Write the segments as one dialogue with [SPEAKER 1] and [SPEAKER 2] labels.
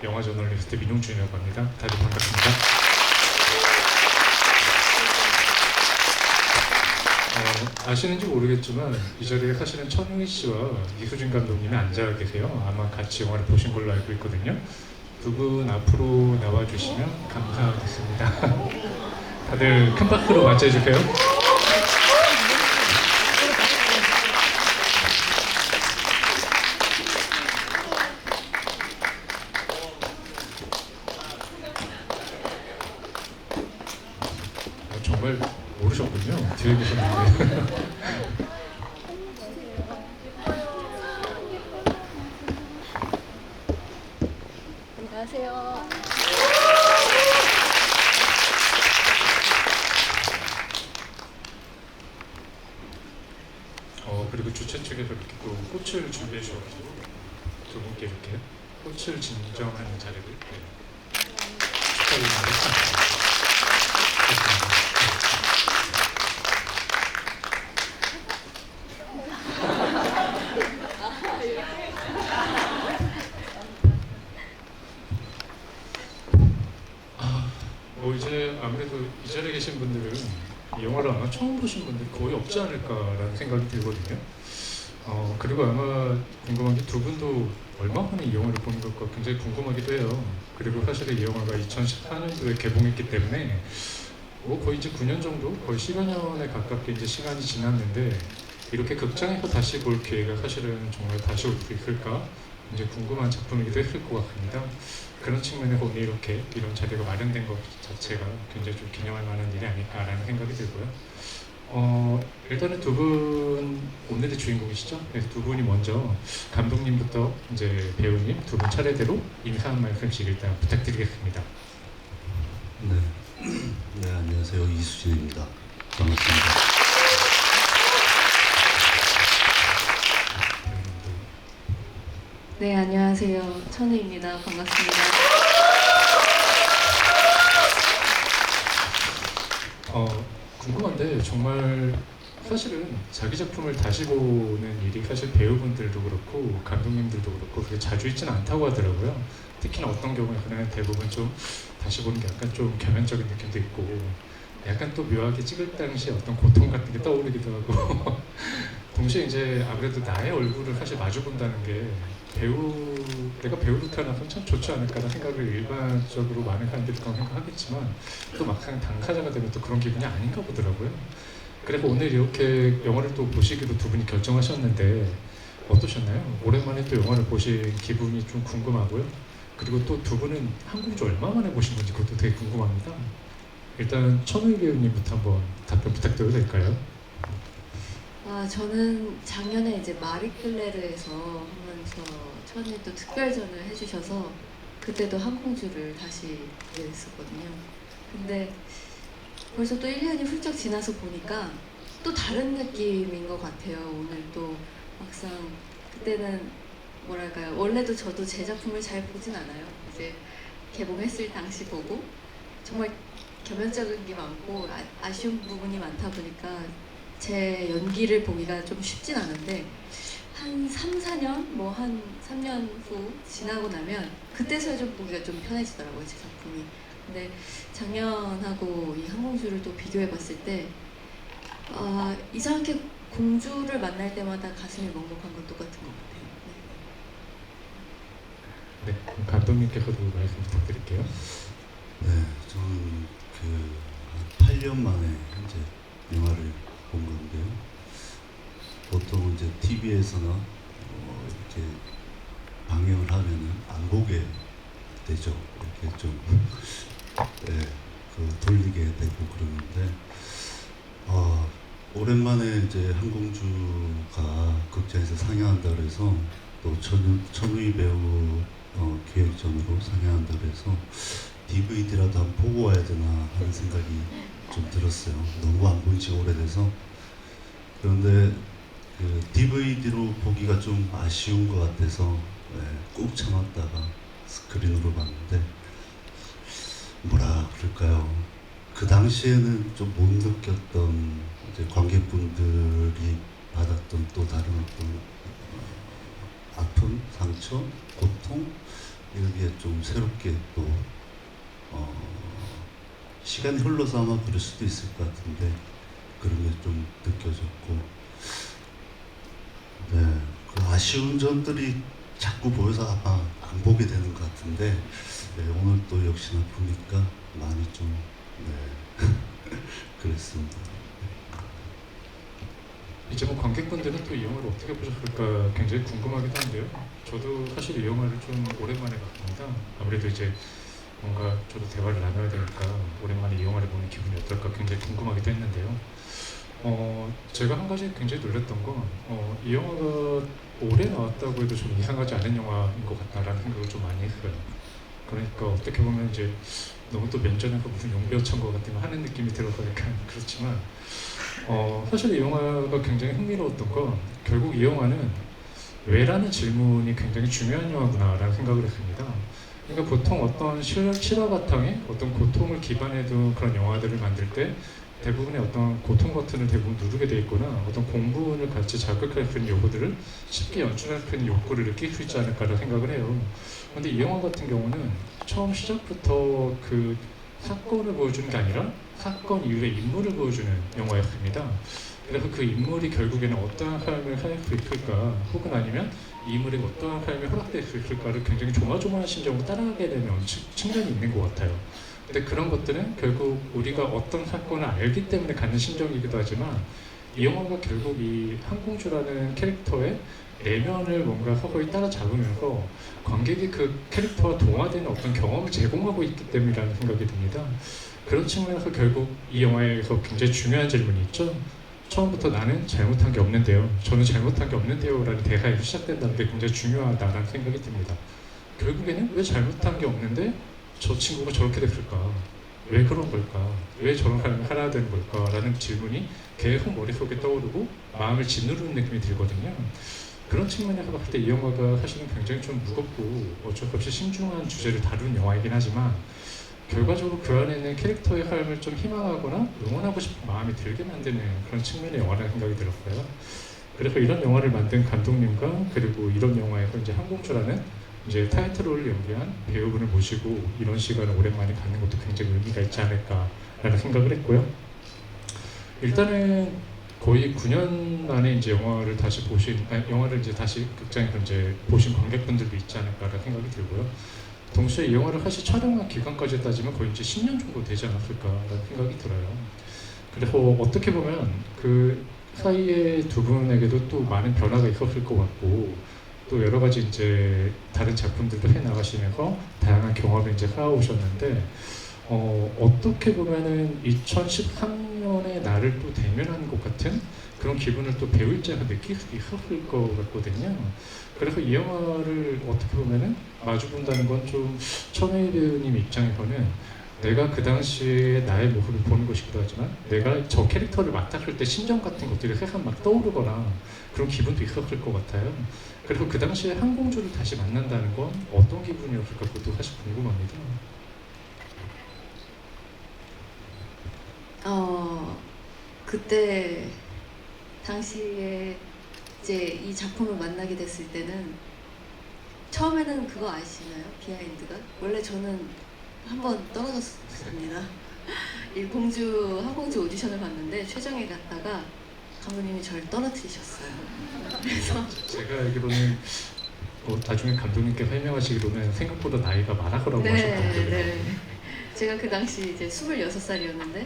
[SPEAKER 1] 영화 저널리스트 민용준이라고 합니다. 다들 반갑습니다. 아시는지 모르겠지만 이 자리에 사실은 천웅희 씨와 이수진 감독님이 앉아 계세요. 아마 같이 영화를 보신 걸로 알고 있거든요. 두 분 앞으로 나와주시면 감사하겠습니다. 다들 큰 박수로 맞이해주세요. 정말 모르셨군요. 뒤에 계셨는데.
[SPEAKER 2] 안녕하세요.
[SPEAKER 1] 그리고 주최 측에서 이렇게 또 꽃을 준비해 주셔가지고 두 분께 이렇게 꽃을 진정하는 자리를 축하드립니다. 이제 아무래도 이 자리에 계신 분들은 이 영화를 아마 처음 보신 분들이 거의 없지 않을까라는 생각이 들거든요. 그리고 아마 궁금한 게 두 분도 얼마 만에 이 영화를 보는 걸까 굉장히 궁금하기도 해요. 그리고 사실 이 영화가 2014년도에 개봉했기 때문에 거의 이제 9년 정도, 거의 10여 년에 가깝게 이제 시간이 지났는데 이렇게 극장에서 다시 볼 기회가 사실은 정말 다시 올 수 있을까 이제 궁금한 작품이기도 했을 것 같습니다. 그런 측면에서 오늘 이렇게 이런 자리가 마련된 것 자체가 굉장히 좀 기념할 만한 일이 아닐까라는 생각이 들고요. 일단은 두 분 오늘의 주인공이시죠? 그래서 두 분이 먼저 감독님부터 이제 배우님 두 분 차례대로 인사 한 말씀씩 일단 부탁드리겠습니다.
[SPEAKER 3] 네, 안녕하세요. 이수진입니다. 반갑습니다.
[SPEAKER 2] 네, 안녕하세요. 천우입니다. 반갑습니다.
[SPEAKER 1] 궁금한데 정말 사실은 자기 작품을 다시 보는 일이 사실 배우분들도 그렇고 감독님들도 그렇고 그게 자주 있지는 않다고 하더라고요. 특히나 어떤 경우에는 대부분 좀 다시 보는 게 약간 좀 겸연적인 느낌도 있고 약간 또 묘하게 찍을 당시 어떤 고통 같은 게 떠오르기도 하고 동시에 이제 아무래도 나의 얼굴을 사실 마주 본다는 게 내가 배우로 태어나서 참 좋지 않을까라는 생각을 일반적으로 많은 사람들이 그런 생각하겠지만 또 막상 당사자가 되면 또 그런 기분이 아닌가 보더라고요. 그래서 오늘 이렇게 영화를 또 보시기로 두 분이 결정하셨는데 어떠셨나요? 오랜만에 또 영화를 보신 기분이 좀 궁금하고요. 그리고 또 두 분은 한국주 얼마 만에 보신 건지 그것도 되게 궁금합니다. 일단 천우희 배우님부터 한번 답변 부탁드려도 될까요?
[SPEAKER 2] 저는 작년에 이제 마리끌레르에서 하면서 천우희 또 특별전을 해주셔서 그때도 항공주를 다시 했었거든요. 근데 벌써 또 1년이 훌쩍 지나서 보니까 또 다른 느낌인 것 같아요. 오늘 또 막상 그때는 뭐랄까요. 원래도 저도 제 작품을 잘 보진 않아요. 이제 개봉했을 당시 보고 정말 겸연적인 게 많고 아쉬운 부분이 많다 보니까 제 연기를 보기가 좀 쉽진 않은데 한 3, 4년? 뭐 한 3년 후 지나고 나면 그때서야 좀 보기가 좀 편해지더라고요. 제 작품이. 근데 작년하고 이 항공주를 또 비교해 봤을 때 이상하게 공주를 만날 때마다 가슴이 먹먹한 건 똑같은 것 같아요.
[SPEAKER 1] 네, 그럼 감독님께서도 말씀 부탁드릴게요.
[SPEAKER 3] 네, 저는 한 8년 만에 현재 영화를 본 건데요. 보통 이제 TV에서나 이렇게 방영을 하면은 안 보게 되죠. 이렇게 좀 돌리게 되고 그러는데 오랜만에 이제 항공주가 극장에서 상영한다 그래서 또 천우희 배우 기획전으로 상영한다 그래서 DVD라도 한번 보고 와야 되나 하는 생각이 좀 들었어요. 너무 안 본 지 오래돼서. 그런데 그 DVD로 보기가 좀 아쉬운 것 같아서 꾹 참았다가 스크린으로 봤는데 뭐라 그럴까요? 그 당시에는 좀 못 느꼈던 이제 관객분들이 받았던 또 다른 어떤 아픔, 상처, 고통 이렇게 좀 새롭게 또 시간이 흘러서 아마 그럴 수도 있을 것 같은데 그런 게 좀 느껴졌고, 네, 그 아쉬운 점들이 자꾸 보여서 아마 안 보게 되는 것 같은데, 네, 오늘 또 역시나 보니까 많이 좀, 네, 그랬습니다.
[SPEAKER 1] 이제 뭐 관객분들은 또 이 영화를 어떻게 보셨을까 굉장히 궁금하기도 한데요. 저도 사실 이 영화를 좀 오랜만에 봤습니다. 아무래도 이제 뭔가 저도 대화를 나눠야 되니까 오랜만에 이 영화를 보는 기분이 어떨까 굉장히 궁금하기도 했는데요. 제가 한 가지 굉장히 놀랐던 건 이 영화가 올해 나왔다고 해도 좀 이상하지 않은 영화인 것 같다라는 생각을 좀 많이 했어요. 그러니까 어떻게 보면 이제 너무 또 면전에서 무슨 용비어찬 것 같은 하는 느낌이 들어서 약간 그렇지만 사실 이 영화가 굉장히 흥미로웠던 건 결국 이 영화는 왜라는 질문이 굉장히 중요한 영화구나라는 생각을 했습니다. 그러니까 보통 어떤 실화 바탕에 어떤 고통을 기반에 둔 그런 영화들을 만들 때 대부분의 어떤 고통 버튼을 대부분 누르게 돼 있거나 어떤 공분을 같이 자극할 수 있는 요소들을 쉽게 연출할 수 있는 욕구를 느낄 수 있지 않을까라는 생각을 해요. 그런데 이 영화 같은 경우는 처음 시작부터 그 사건을 보여주는 게 아니라 사건 이후의 인물을 보여주는 영화였습니다. 그래서 그 인물이 결국에는 어떠한 삶을 살 수 있을까, 혹은 아니면 이 인물이 어떠한 삶이 허락될 수 있을까를 굉장히 조마조마한 심정으로 따라가게 되는 측면이 있는 것 같아요. 근데 그런 것들은 결국 우리가 어떤 사건을 알기 때문에 갖는 심정이기도 하지만 이 영화가 결국 이 한공주라는 캐릭터의 내면을 뭔가 서서히 따라잡으면서 관객이 그 캐릭터와 동화되는 어떤 경험을 제공하고 있기 때문이라는 생각이 듭니다. 그런 측면에서 결국 이 영화에서 굉장히 중요한 질문이 있죠. 처음부터 나는 잘못한 게 없는데요. 저는 잘못한 게 없는데요. 라는 대사에서 시작된다는 게 굉장히 중요하다는 생각이 듭니다. 결국에는 왜 잘못한 게 없는데 저 친구가 저렇게 됐을까? 왜 그런 걸까? 왜 저런 삶을 살아야 되는 걸까? 라는 질문이 계속 머릿속에 떠오르고 마음을 짓누르는 느낌이 들거든요. 그런 측면에서 봤을 때 이 영화가 사실은 굉장히 좀 무겁고 어쩔 수 없이 신중한 주제를 다룬 영화이긴 하지만 결과적으로 그 안에 있는 캐릭터의 삶을 좀 희망하거나 응원하고 싶은 마음이 들게 만드는 그런 측면의 영화라는 생각이 들었어요. 그래서 이런 영화를 만든 감독님과 그리고 이런 영화에서 이제 한공주라는 이제 타이틀롤을 연기한 배우분을 모시고 이런 시간을 오랜만에 갖는 것도 굉장히 의미가 있지 않을까라는 생각을 했고요. 일단은 거의 9년 만에 이제 영화를 다시 영화를 이제 다시 극장에서 이제 보신 관객분들도 있지 않을까라는 생각이 들고요. 동시에 이 영화를 사실 촬영한 기간까지 따지면 거의 이제 10년 정도 되지 않았을까라는 생각이 들어요. 그래서 어떻게 보면 그 사이에 두 분에게도 또 많은 변화가 있었을 것 같고 또 여러 가지 이제 다른 작품들도 해 나가시면서 다양한 경험을 이제 쌓아오셨는데 어떻게 보면은 2013년의 나를 또 대면하는 것 같은 그런 기분을 또 배우 입장에서 느낄 수 있었을 것 같거든요. 그래서 이 영화를 어떻게 보면은 마주 본다는 건 좀 천혜희 배우님 입장에서는 내가 그 당시에 나의 모습을 보는 것이기도 하지만 내가 저 캐릭터를 맡았을 때 심정 같은 것들이 세상 막 떠오르거나 그런 기분도 있었을 것 같아요. 그리고 그 당시에 한공주를 다시 만난다는 건 어떤 기분이었을까 그것도 사실 궁금합니다.
[SPEAKER 2] 그때 당시에 이제 이 작품을 만나게 됐을 때는 처음에는 그거 아시나요? 비하인드가? 원래 저는 한번 떨어졌습니다. 이 한공주 오디션을 봤는데 최종에 갔다가 감독님이 저를 떨어뜨리셨어요. 그래서
[SPEAKER 1] 제가 알기로는 나중에 감독님께 설명하시기로는 생각보다 나이가 많아서라고 하셨거든요.
[SPEAKER 2] 네. 제가 그 당시 이제 26살이었는데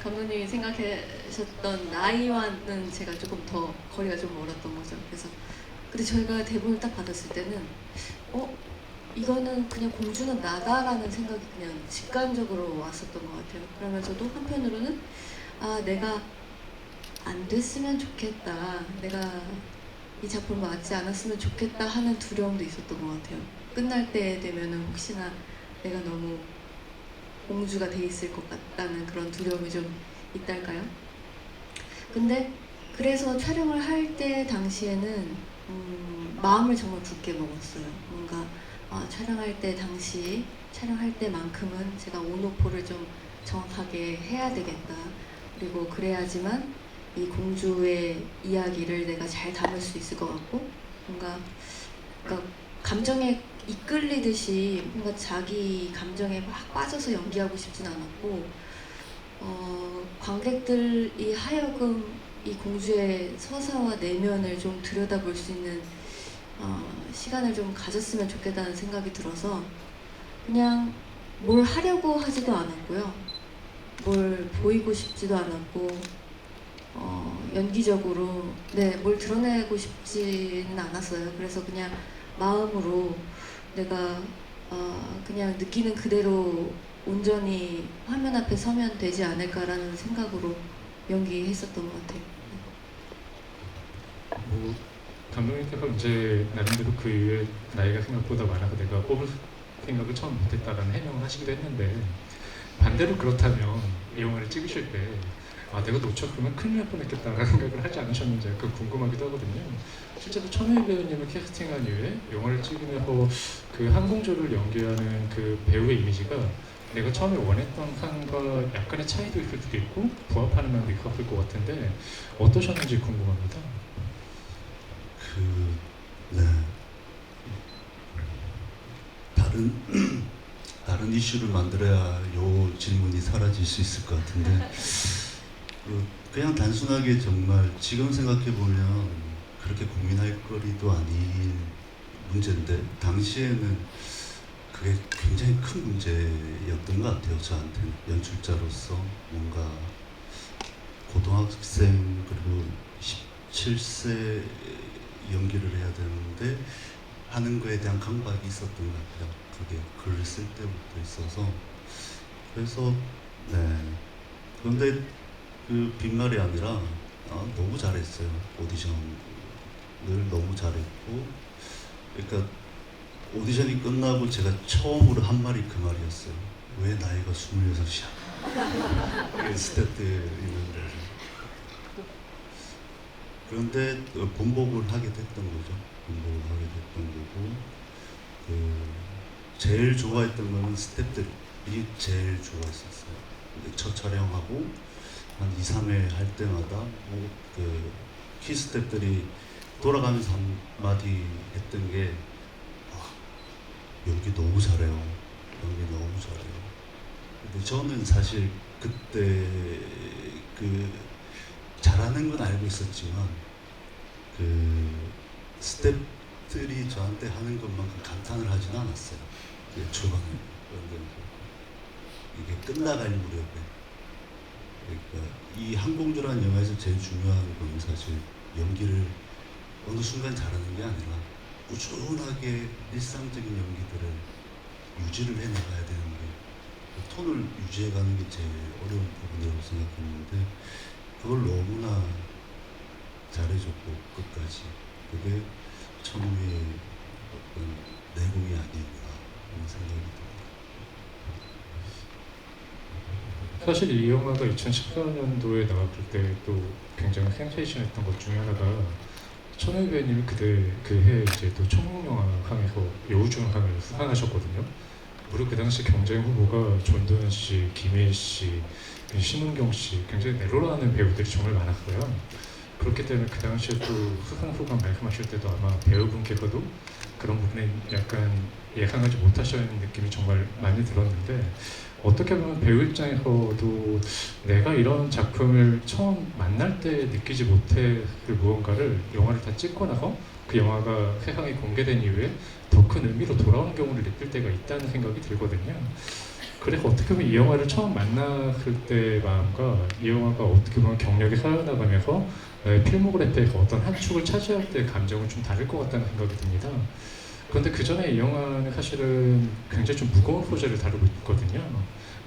[SPEAKER 2] 감독님이 생각하셨던 나이와는 제가 조금 더 거리가 좀 멀었던 거죠. 그래서 근데 저희가 대본을 딱 받았을 때는 이거는 그냥 공주는 나다라는 생각이 그냥 직관적으로 왔었던 것 같아요. 그러면서도 한편으로는 내가 안 됐으면 좋겠다. 내가 이 작품을 맞지 않았으면 좋겠다 하는 두려움도 있었던 것 같아요. 끝날 때 되면은 혹시나 내가 너무 공주가 돼 있을 것 같다는 그런 두려움이 좀 있달까요? 근데 그래서 촬영을 할 때 당시에는 마음을 정말 굳게 먹었어요. 뭔가 촬영할 때만큼은 제가 온오프를 좀 정확하게 해야 되겠다. 그리고 그래야지만 이 공주의 이야기를 내가 잘 담을 수 있을 것 같고 뭔가 그러니까 감정의 이끌리듯이 뭔가 자기 감정에 막 빠져서 연기하고 싶진 않았고 관객들이 하여금 이 공주의 서사와 내면을 좀 들여다볼 수 있는 시간을 좀 가졌으면 좋겠다는 생각이 들어서 그냥 뭘 하려고 하지도 않았고요. 뭘 보이고 싶지도 않았고 연기적으로 뭘 드러내고 싶지는 않았어요. 그래서 그냥 마음으로 내가 그냥 느끼는 그대로 온전히 화면 앞에 서면 되지 않을까라는 생각으로 연기했었던 것 같아요.
[SPEAKER 1] 뭐 감독님께서 이제 나름대로 그 이후에 나이가 생각보다 많아서 내가 뽑을 생각을 처음 못했다라는 해명을 하시기도 했는데 반대로 그렇다면 이 영화를 찍으실 때 내가 놓쳤으면 큰일 날 뻔했겠다라는 생각을 하지 않으셨는지 약간 궁금하기도 하거든요. 실제로 천우희 배우님을 캐스팅한 이후에 영화를 찍으면서 그 한공주를 연기하는 그 배우의 이미지가 내가 처음에 원했던 상과 약간의 차이도 있을 수도 있고 부합하는 면도 있었을 것 같은데 어떠셨는지 궁금합니다.
[SPEAKER 3] 네. 다른 이슈를 만들어야 요 질문이 사라질 수 있을 것 같은데 그냥 단순하게 정말 지금 생각해 보면 그렇게 고민할 거리도 아닌 문제인데 당시에는 그게 굉장히 큰 문제였던 것 같아요. 저한테는 연출자로서 뭔가 고등학생 그리고 17세 연기를 해야 되는데 하는 거에 대한 강박이 있었던 것 같아요. 그게 글을 쓸 때부터 있어서 그래서 그런데 그 빈말이 아니라 너무 잘했어요. 오디션을 너무 잘했고 그러니까 오디션이 끝나고 제가 처음으로 한 말이 그 말이었어요. 왜 나이가 26이야? 스태프들이 있는데 그런데 본복을 하게 됐던 거죠. 본복을 하게 됐던 거고 제일 좋아했던 거는 스태프들이 제일 좋아했었어요. 근데 첫 촬영하고 한 2, 3회 할 때마다 키 스태프들이 돌아가면서 한마디 했던 게 연기 너무 잘해요. 연기 너무 잘해요. 근데 저는 사실 그때 잘하는 건 알고 있었지만 스태프들이 저한테 하는 것만큼 감탄을 하지는 않았어요. 초반에. 그런데 이게 끝나갈 무렵에 그러니까 이 한공주라는 영화에서 제일 중요한 건 사실 연기를 어느 순간 잘하는 게 아니라 꾸준하게 일상적인 연기들을 유지를 해나가야 되는 게 톤을 유지해가는 게 제일 어려운 부분이라고 생각했는데 그걸 너무나 잘해줬고 끝까지 그게 천우의 어떤 내공이 아닌가 하는 생각이 듭니다.
[SPEAKER 1] 사실 이 영화가 2014년도에 나왔을 때 또 굉장히 센세이션했던 것 중에 하나가 천우희 배우님이 그해 이제 또 청룡영화상에서 여우주연상을 수상하셨거든요. 무려 그 당시 경쟁 후보가 전도연 씨, 김혜희 씨, 신은경 씨 굉장히 내로라는 배우들이 정말 많았어요. 그렇기 때문에 그 당시에 또 수상 소감 말씀하실 때도 아마 배우분께서도 그런 부분에 약간 예상하지 못하시는 느낌이 정말 많이 들었는데 어떻게 보면 배우 입장에서도 내가 이런 작품을 처음 만날 때 느끼지 못할 그 무언가를 영화를 다 찍고 나서 그 영화가 세상에 공개된 이후에 더 큰 의미로 돌아오는 경우를 느낄 때가 있다는 생각이 들거든요. 그래서 어떻게 보면 이 영화를 처음 만났을 때 마음과 이 영화가 어떻게 보면 경력이 쌓여나가면서 필모그래피에서 어떤 한 축을 차지할 때 감정은 좀 다를 것 같다는 생각이 듭니다. 그런데 그 전에 이 영화는 사실은 굉장히 좀 무거운 소재를 다루고 있거든요.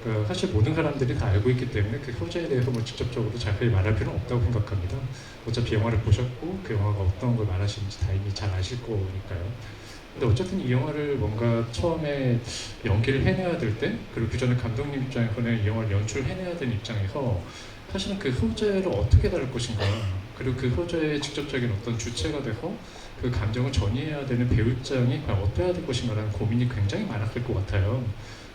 [SPEAKER 1] 그러니까 사실 모든 사람들이 다 알고 있기 때문에 그 소재에 대해서 뭐 직접적으로 자세히 말할 필요는 없다고 생각합니다. 어차피 영화를 보셨고 그 영화가 어떤 걸 말하시는지 다 이미 잘 아실 거니까요. 근데 어쨌든 이 영화를 뭔가 처음에 연기를 해내야 될 때 그리고 그 전에 감독님 입장에서는 이 영화를 연출해내야 되는 입장에서 사실은 그 소재를 어떻게 다룰 것인가 그리고 그 소재의 직접적인 어떤 주체가 돼서 그 감정을 전이해야 되는 배우 입장이 과연 어떠해야 될 것인가라는 고민이 굉장히 많았을 것 같아요.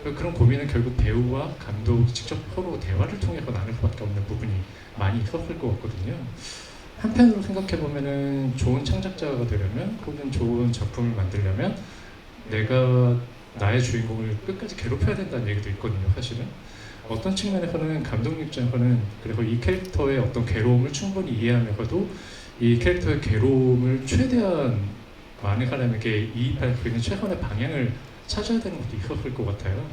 [SPEAKER 1] 그런 고민은 결국 배우와 감독이 직접 서로 대화를 통해서 나눌 수밖에 없는 부분이 많이 있었을 것 같거든요. 한편으로 생각해 보면은 좋은 창작자가 되려면 혹은 좋은 작품을 만들려면 내가 나의 주인공을 끝까지 괴롭혀야 된다는 얘기도 있거든요. 사실은 어떤 측면에서는 감독님 입장에서는 그리고 이 캐릭터의 어떤 괴로움을 충분히 이해하면서도 이 캐릭터의 괴로움을 최대한 많은 사람에게 이입할 수 있는 최선의 방향을 찾아야 되는 것도 있었을 것 같아요.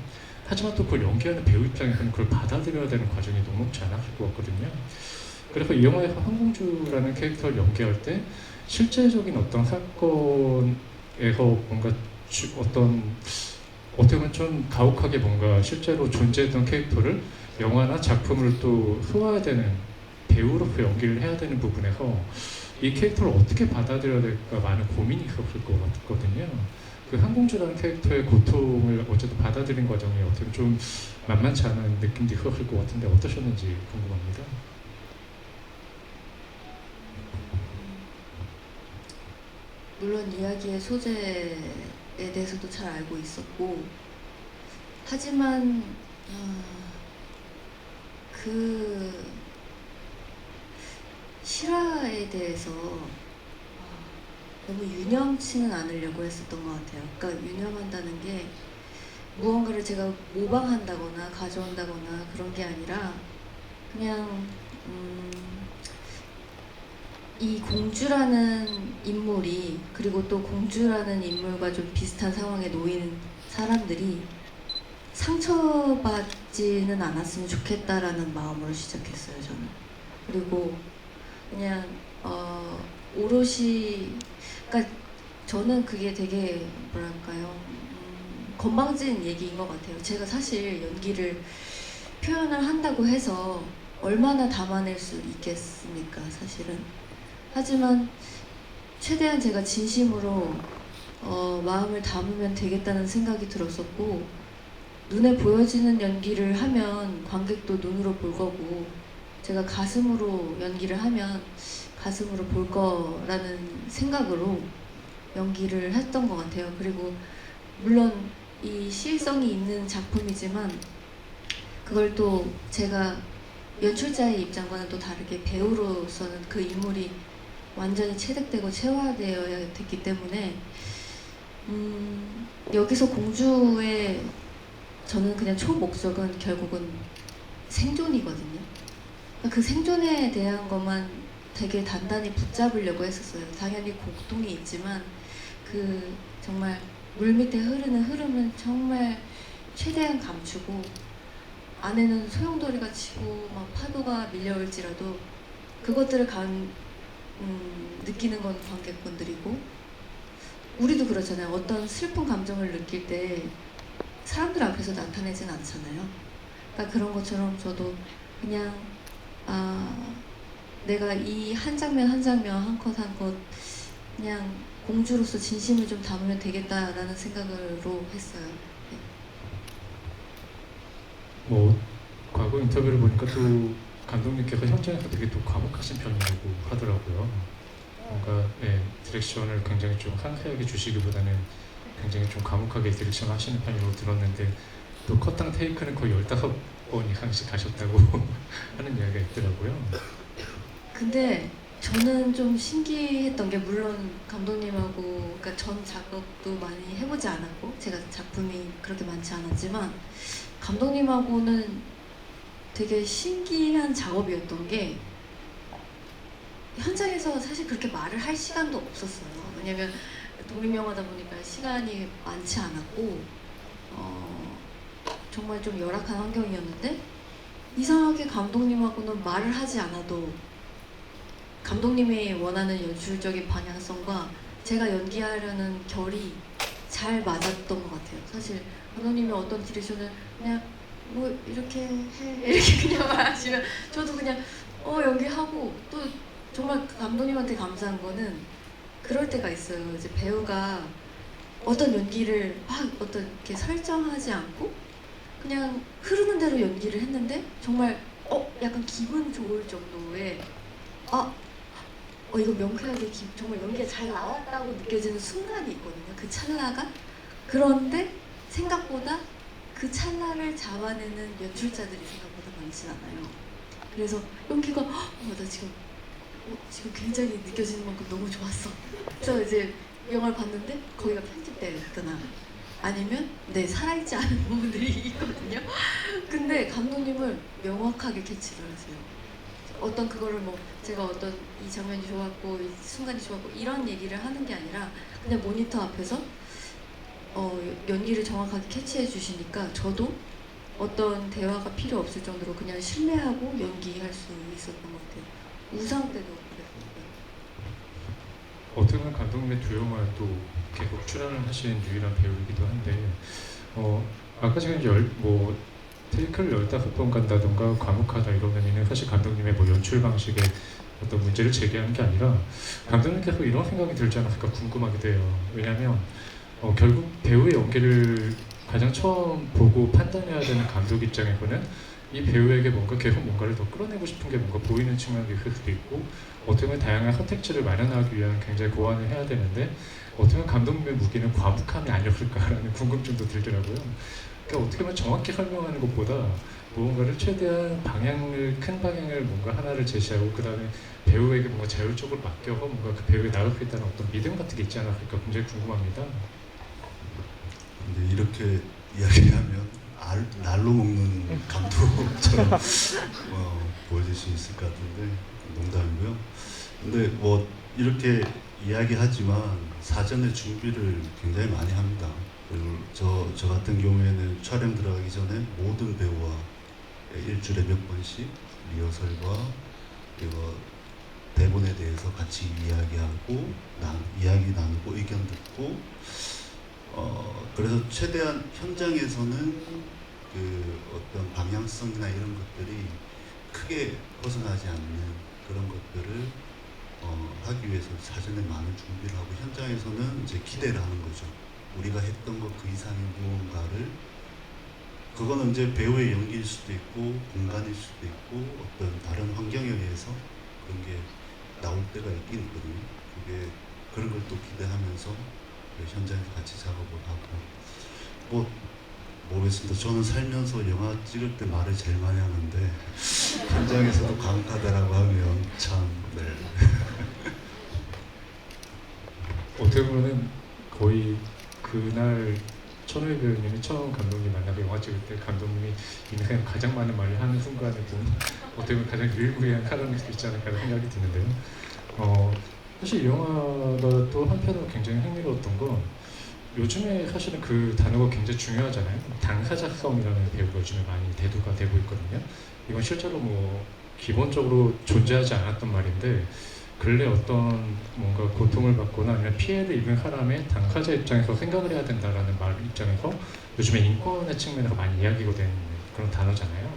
[SPEAKER 1] 하지만 또 그걸 연기하는 배우 입장에서는 그걸 받아들여야 되는 과정이 녹록지 않았을 것 같거든요. 그래서 이 영화에서 황공주라는 캐릭터를 연기할 때 실제적인 어떤 사건에서 뭔가 어떻게 보면 좀 가혹하게 뭔가 실제로 존재했던 캐릭터를 영화나 작품을 또 소화해야 되는 배우로서 연기를 해야 되는 부분에서 이 캐릭터를 어떻게 받아들여야 될까 많은 고민이 있었을 것 같거든요. 그 항공주라는 캐릭터의 고통을 어쨌든 받아들인 과정이 어떻게 좀 만만치 않은 느낌도 있었을 것 같은데 어떠셨는지 궁금합니다.
[SPEAKER 2] 물론 이야기의 소재에 대해서도 잘 알고 있었고, 하지만 그 실화에 대해서 너무 유념치는 않으려고 했었던 것 같아요. 그러니까 유념한다는 게 무언가를 제가 모방한다거나 가져온다거나 그런 게 아니라 그냥 이 공주라는 인물이, 그리고 또 공주라는 인물과 좀 비슷한 상황에 놓인 사람들이 상처받지는 않았으면 좋겠다라는 마음으로 시작했어요, 저는. 그리고 그냥 오롯이, 그러니까 저는 그게 되게 뭐랄까요, 건방진 얘기인 것 같아요. 제가 사실 연기를 표현을 한다고 해서 얼마나 담아낼 수 있겠습니까, 사실은. 하지만 최대한 제가 진심으로 마음을 담으면 되겠다는 생각이 들었었고, 눈에 보여지는 연기를 하면 관객도 눈으로 볼 거고, 제가 가슴으로 연기를 하면 가슴으로 볼 거라는 생각으로 연기를 했던 것 같아요. 그리고 물론 이 시일성이 있는 작품이지만 그걸 또 제가 연출자의 입장과는 또 다르게 배우로서는 그 인물이 완전히 체득되고 체화되어야 됐기 때문에 여기서 공주의 저는 그냥 초목적은 결국은 생존이거든요. 그 생존에 대한 것만 되게 단단히 붙잡으려고 했었어요. 당연히 고통이 있지만 그 정말 물밑에 흐르는 흐름은 정말 최대한 감추고, 안에는 소용돌이가 치고 막 파도가 밀려올지라도 그것들을 느끼는 건 관객분들이고, 우리도 그렇잖아요. 어떤 슬픈 감정을 느낄 때 사람들 앞에서 나타내진 않잖아요. 그러니까 그런 것처럼 저도 그냥 내가 이 한 장면 한 장면 한 컷 한 컷 그냥 공주로서 진심을 좀 담으면 되겠다라는 생각으로 했어요. 네.
[SPEAKER 1] 뭐 과거 인터뷰를 보니까 또 감독님께서 현장에서 되게 또 과묵하신 편이라고 하더라고요. 뭔가 디렉션을 굉장히 좀 상세하게 주시기보다는 굉장히 좀 과묵하게 디렉션 하시는 편이라고 들었는데, 또 컷당 테이크는 거의 15번 이상씩 가셨다고 하는 이야기가 있더라고요.
[SPEAKER 2] 근데 저는 좀 신기했던 게, 물론 감독님하고 그러니까 전 작업도 많이 해보지 않았고 제가 작품이 그렇게 많지 않았지만 감독님하고는 되게 신기한 작업이었던 게, 현장에서 사실 그렇게 말을 할 시간도 없었어요. 왜냐면 독립영화다 보니까 시간이 많지 않았고 정말 좀 열악한 환경이었는데, 이상하게 감독님하고는 말을 하지 않아도 감독님이 원하는 연출적인 방향성과 제가 연기하려는 결이 잘 맞았던 것 같아요. 사실 감독님이 어떤 디렉션을 그냥 뭐 이렇게 해 이렇게 그냥 말하시면 저도 그냥 연기하고, 또 정말 감독님한테 감사한 거는 그럴 때가 있어요. 이제 배우가 어떤 연기를 막 어떤 이렇게 설정하지 않고 그냥 흐르는 대로 연기를 했는데 정말 약간 기분 좋을 정도의 이거 명쾌하게 정말 연기가 잘 나왔다고 느껴지는 순간이 있거든요. 그 찰나가. 그런데 생각보다 그 찰나를 잡아내는 연출자들이 생각보다 많진 않아요. 그래서 연기가 나 지금 굉장히 느껴지는 만큼 너무 좋았어. 그래서 이제 영화를 봤는데 거기가 편집되어 있거나 아니면 네 살아있지 않은 부분들이 있거든요. 근데 감독님은 명확하게 캐치를 하세요. 어떤 그거를 뭐 제가 어떤 이 장면이 좋았고 이 순간이 좋았고 이런 얘기를 하는 게 아니라 그냥 모니터 앞에서 연기를 정확하게 캐치해 주시니까 저도 어떤 대화가 필요 없을 정도로 그냥 신뢰하고 연기할 수 있었던 것 같아요. 우상 때도 그랬어요.
[SPEAKER 1] 어떻게 보면 감독님의 두 영화에 또 계속 출연을 하신 유일한 배우이기도 한데 아까 지금 테이크를 15번 간다던가 과묵하다 이러면은 사실 감독님의 뭐 연출 방식에 어떤 문제를 제기하는 게 아니라 감독님께서 이런 생각이 들지 않았을까 궁금하기도 해요. 왜냐하면 결국 배우의 연기를 가장 처음 보고 판단해야 되는 감독 입장에서는 이 배우에게 계속 뭔가를 더 끌어내고 싶은 게 뭔가 보이는 측면이 있을 수도 있고 어떻게 보면 다양한 선택지를 마련하기 위한 굉장히 고안을 해야 되는데 어떻게 보면 감독님의 무기는 과묵함이 아니었을까라는 궁금증도 들더라고요. 그러니까 어떻게 보면 정확히 설명하는 것보다 무언가를 최대한 큰 방향을 뭔가 하나를 제시하고 그 다음에 배우에게 뭔가 자율적으로 맡겨서 뭔가 그 배우에 나올 수 있다는 어떤 믿음 같은 게 있지 않았을까 굉장히 궁금합니다.
[SPEAKER 3] 근데 이렇게 이야기하면 날로 먹는 감독처럼 보여질 수 있을 것 같은데 농담이고요. 근데 뭐 이렇게 이야기하지만 사전에 준비를 굉장히 많이 합니다. 그리고 저 같은 경우에는 촬영 들어가기 전에 모든 배우와 일주일에 몇 번씩 리허설과 그리고 대본에 대해서 같이 이야기하고 이야기 나누고 의견 듣고 그래서 최대한 현장에서는 그 어떤 방향성이나 이런 것들이 크게 벗어나지 않는 그런 것들을 하기 위해서 사전에 많은 준비를 하고 현장에서는 이제 기대를 하는 거죠. 우리가 했던 것 그 이상의 무언가를 그거는 이제 배우의 연기일 수도 있고 공간일 수도 있고 어떤 다른 환경에 의해서 그런 게 나올 때가 있긴 있거든요. 그런 걸 또 기대하면서 현장에서 같이 작업을 하고 모르겠습니다. 저는 살면서 영화 찍을 때 말을 제일 많이 하는데 현장에서도 감옥하다라고 하면 참 네.
[SPEAKER 1] 어떻게 보면은 거의 그날 천우희 배우님이 처음 감독님 만나서 영화 찍을 때 감독님이 인생에 가장 많은 말을 하는 순간에 본 어떻게 보면 가장 유일무이한 사람일 수 있지 않을까 생각이 드는데요. 사실 이 영화가 또 한편으로 굉장히 흥미로웠던 건 요즘에 사실은 그 단어가 굉장히 중요하잖아요. 당사자성이라는 배우가 요즘에 많이 대두가 되고 있거든요. 이건 실제로 기본적으로 존재하지 않았던 말인데 근래 어떤 뭔가 고통을 받거나 아니면 피해를 입은 사람의 당사자 입장에서 생각을 해야 된다라는 말 입장에서 요즘에 인권의 측면에서 많이 이야기가 되는 그런 단어잖아요.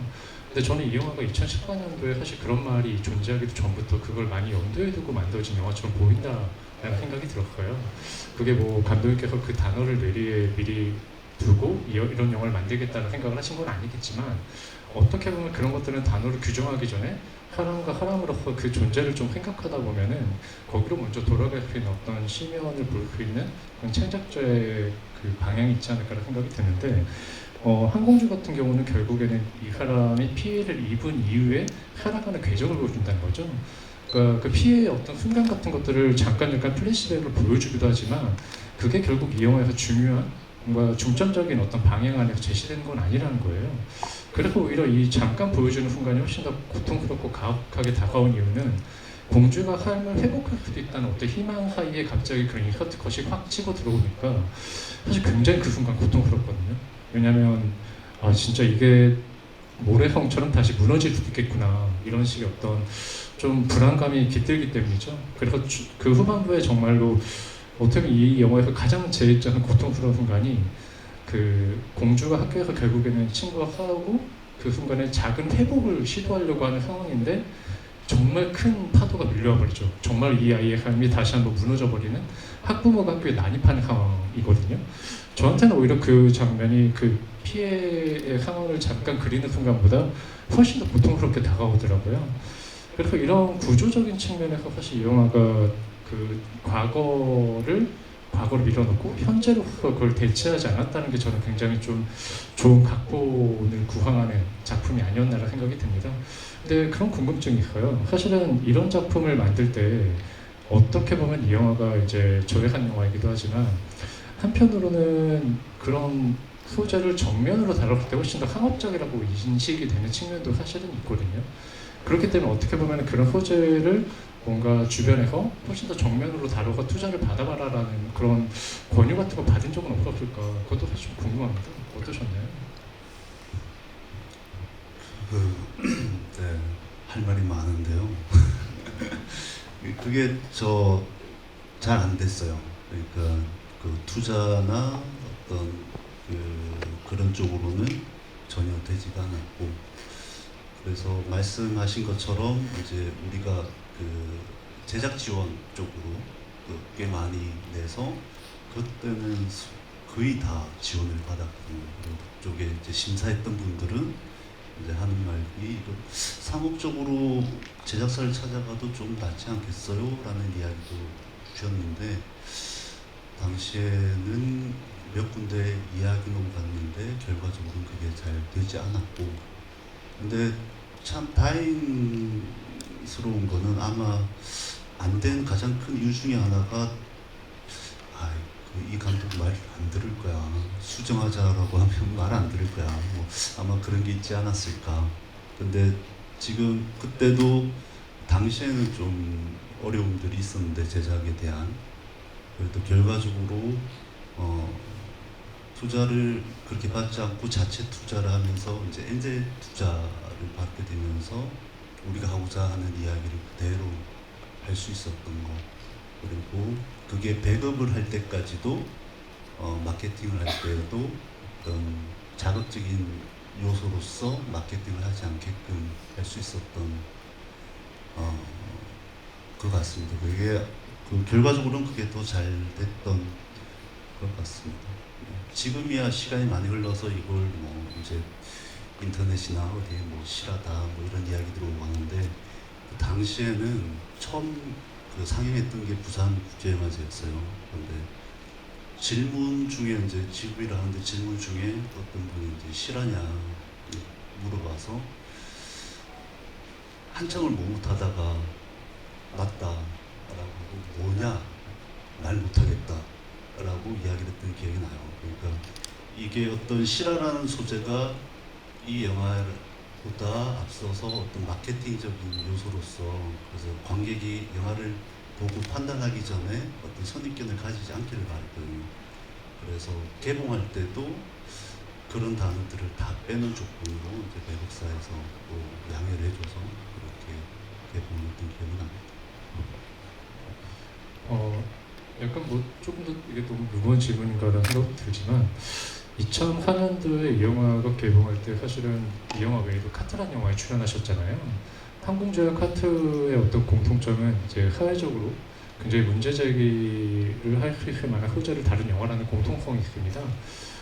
[SPEAKER 1] 근데 저는 이 영화가 2014년도에 사실 그런 말이 존재하기도 전부터 그걸 많이 염두에 두고 만들어진 영화처럼 보인다라는 생각이 들었어요. 그게 감독님께서 그 단어를 미리 두고 이런 영화를 만들겠다는 생각을 하신 건 아니겠지만 어떻게 보면 그런 것들은 단어를 규정하기 전에 사람과 사람으로서 그 존재를 좀 생각하다 보면은 거기로 먼저 돌아갈 수 있는 어떤 심연을 볼 수 있는 그런 창작자의 그 방향이 있지 않을까라는 생각이 드는데 한공주 같은 경우는 결국에는 이 사람이 피해를 입은 이후에 살아가는 궤적을 보여준다는 거죠. 그러니까 그 피해의 어떤 순간 같은 것들을 잠깐 플래시백으로 보여주기도 하지만 그게 결국 이 영화에서 중요한 뭔가 중점적인 어떤 방향 안에서 제시되는 건 아니라는 거예요. 그래서 오히려 이 잠깐 보여주는 순간이 훨씬 더 고통스럽고 가혹하게 다가온 이유는 공주가 삶을 회복할 수도 있다는 어떤 희망 사이에 갑자기 그런 인서트 컷이 확 치고 들어오니까 사실 굉장히 그 순간 고통스럽거든요. 왜냐면 진짜 이게 모래성처럼 다시 무너질 수도 있겠구나 이런 식의 어떤 좀 불안감이 깃들기 때문이죠. 그래서 그 후반부에 정말로 어떻게 보면 이 영화에서 가장 제 입장은 고통스러운 순간이 그 공주가 학교에서 결국에는 친구와 싸우고 그 순간에 작은 회복을 시도하려고 하는 상황인데 정말 큰 파도가 밀려와 버리죠. 정말 이 아이의 삶이 다시 한번 무너져 버리는 학부모가 학교에 난입하는 상황이거든요. 저한테는 오히려 그 장면이 그 피해의 상황을 잠깐 그리는 순간보다 훨씬 더 고통스럽게 다가오더라고요. 그래서 이런 구조적인 측면에서 사실 이 영화가 그 과거를 밀어넣고 현재로서 그걸 대체하지 않았다는 게 저는 굉장히 좀 좋은 각본을 구상하는 작품이 아니었나라는 생각이 듭니다. 근데 그런 궁금증이 있어요. 사실은 이런 작품을 만들 때 어떻게 보면 이 영화가 이제 조획한 영화이기도 하지만 한편으로는 그런 소재를 정면으로 다뤘을 때 훨씬 더 상업적이라고 인식이 되는 측면도 사실은 있거든요. 그렇기 때문에 어떻게 보면 그런 소재를 뭔가 주변에서 훨씬 더 정면으로 다루고 투자를 받아봐라라는 그런 권유 같은 거 받은 적은 없었을까? 그것도 사실 좀 궁금합니다. 어떠셨나요?
[SPEAKER 3] 네, 할 말이 많은데요. 그게 잘 안 됐어요. 그러니까 그 투자나 어떤 그런 쪽으로는 전혀 되지가 않았고, 그래서 말씀하신 것처럼 이제 우리가 그 제작 지원 쪽으로 꽤 많이 내서 그때는 거의 다 지원을 받았고, 그쪽에 이제 심사했던 분들은 이제 하는 말이 이거 상업적으로 제작사를 찾아가도 좀 낫지 않겠어요? 라는 이야기도 주셨는데, 당시에는 몇 군데 이야기는 갔는데 결과적으로는 그게 잘 되지 않았고, 근데 참 다행스러운 거는 아마 안 된 가장 큰 이유 중에 하나가 이 감독 말 안 들을 거야, 수정하자라고 하면 말 안 들을 거야, 뭐 아마 그런 게 있지 않았을까. 근데 지금 그때도 당시에는 좀 어려움들이 있었는데 제작에 대한, 그래도 결과적으로 투자를 그렇게 받지 않고 자체 투자를 하면서 이제 엔젤 투자를 받게 되면서 우리가 하고자 하는 이야기를 그대로 할 수 있었던 거, 그리고 그게 배급을 할 때까지도 마케팅을 할 때에도 어떤 자극적인 요소로서 마케팅을 하지 않게끔 할 수 있었던 것 같습니다. 그게 결과적으로는 그게 더 잘 됐던 것 같습니다. 지금이야 시간이 많이 흘러서 이걸 뭐 이제 인터넷이나 어디에 뭐 실하다 뭐 이런 이야기들이 오가는데, 그 당시에는 처음 그 상영했던 게 부산 국제영화제였어요. 그런데 질문 중에 이제 지구이라 하는데 질문 중에 어떤 분이 이제 실하냐 물어봐서 한참을 못하다가 맞다라고 하고, 뭐냐 날 못하겠다 라고 이야기를 했던 기억이 나요. 그러니까 이게 어떤 실화라는 소재가 이 영화보다 앞서서 어떤 마케팅적인 요소로서, 그래서 관객이 영화를 보고 판단하기 전에 어떤 선입견을 가지지 않기를 바랬거든요. 그래서 개봉할 때도 그런 단어들을 다 빼는 조건으로 이제 배급사에서 또 양해를 해줘서 그렇게 개봉했던 기억이 납니다.
[SPEAKER 1] 약간 뭐 조금 더 이게 너무 무거운 질문인가라는 생각도 들지만 2004년도에 이 영화가 개봉할 때 사실은 이 영화 외에도 카트라는 영화에 출연하셨잖아요. 항공주와 카트의 어떤 공통점은 이제 사회적으로 굉장히 문제 제기를 할 수 있을 만한 소재를 다룬 영화라는 공통성이 있습니다.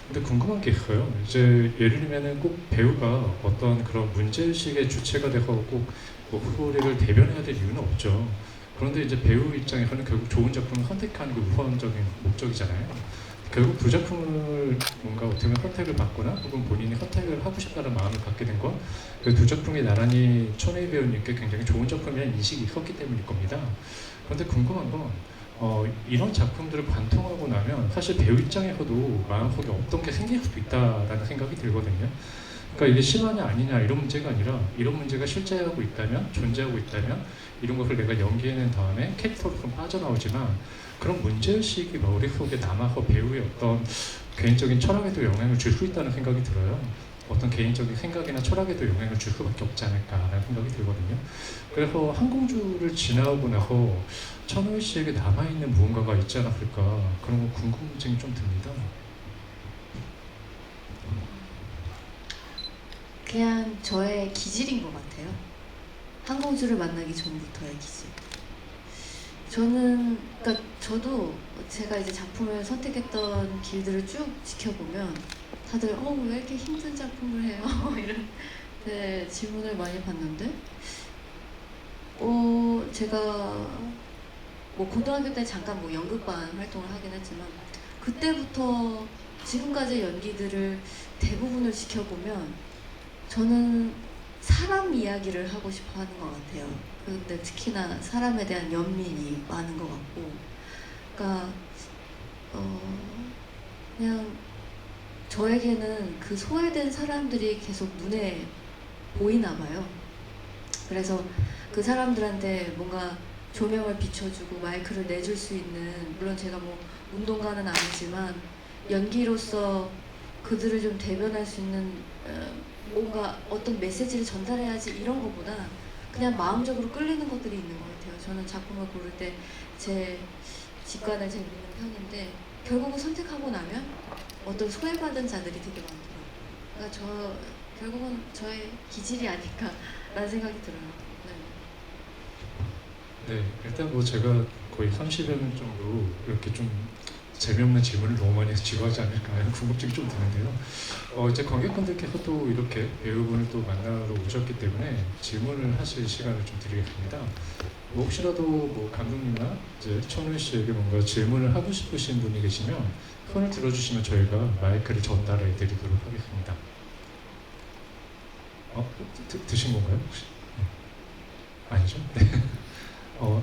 [SPEAKER 1] 근데 궁금한 게 있어요. 이제 예를 들면은 꼭 배우가 어떤 그런 문제의식의 주체가 돼서 꼭 목소리를 대변해야 될 이유는 없죠. 그런데 이제 배우 입장에서는 결국 좋은 작품을 선택하는 게 우선적인 목적이잖아요. 결국 그 작품을 뭔가 어떻게 보면 선택을 받거나 혹은 본인이 선택을 하고 싶다는 마음을 갖게 된 건 그 두 작품이 나란히 천혜희 배우님께 굉장히 좋은 작품이라는 인식이 있었기 때문일 겁니다. 그런데 궁금한 건 이런 작품들을 관통하고 나면 사실 배우 입장에서도 마음속에 어떤 게 생길 수도 있다라는 생각이 들거든요. 그러니까 이게 실화냐 아니냐 이런 문제가 아니라 이런 문제가 실제하고 있다면, 존재하고 있다면 이런 것을 내가 연기해낸 다음에 캐릭터로 좀 빠져나오지만, 그런 문제의식이 머릿속에 남아서 배우의 어떤 개인적인 철학에도 영향을 줄 수 있다는 생각이 들어요. 어떤 개인적인 생각이나 철학에도 영향을 줄 수밖에 없지 않을까라는 생각이 들거든요. 그래서 항공주를 지나고 나서 천우희 씨에게 남아있는 무언가가 있지 않았을까, 그런 거 궁금증이 좀 듭니다.
[SPEAKER 2] 그냥 저의 기질인 것 같아요. 항공주를 만나기 전부터의 기질. 저도 제가 이제 작품을 선택했던 길들을 쭉 지켜보면 다들 왜 이렇게 힘든 작품을 해요? 이런 질문을 많이 받는데, 제가 뭐 고등학교 때 잠깐 뭐 연극반 활동을 하긴 했지만 그때부터 지금까지 연기들을 대부분을 지켜보면 저는 사람 이야기를 하고 싶어 하는 것 같아요. 근데 특히나 사람에 대한 연민이 많은 것 같고, 그러니까 그냥 저에게는 그 소외된 사람들이 계속 눈에 보이나 봐요. 그래서 그 사람들한테 뭔가 조명을 비춰주고 마이크를 내줄 수 있는, 물론 제가 뭐 운동가는 아니지만 연기로서 그들을 좀 대변할 수 있는 뭔가 어떤 메시지를 전달해야지 이런 것보다 그냥 마음적으로 끌리는 것들이 있는 것 같아요. 저는 작품을 고를 때 제 직관을 제일 믿는 편인데, 결국은 선택하고 나면 어떤 소외받은 자들이 되게 많더라고요. 그러니까 결국은 저의 기질이 아닐까라는 생각이 들어요. 네.
[SPEAKER 1] 네, 일단 뭐 제가 거의 30여 년 정도 이렇게 좀 재미없는 질문을 너무 많이 해서 지루하지 않을까 하는 궁금증이 좀 드는데요. 이제 관객분들께서 또 이렇게 배우분을 또 만나러 오셨기 때문에 질문을 하실 시간을 좀 드리겠습니다. 뭐 혹시라도 뭐 감독님이나 이제 천우 씨에게 뭔가 질문을 하고 싶으신 분이 계시면 손을 들어주시면 저희가 마이크를 전달해 드리도록 하겠습니다. 드신 건가요 혹시? 네. 아니죠? 네.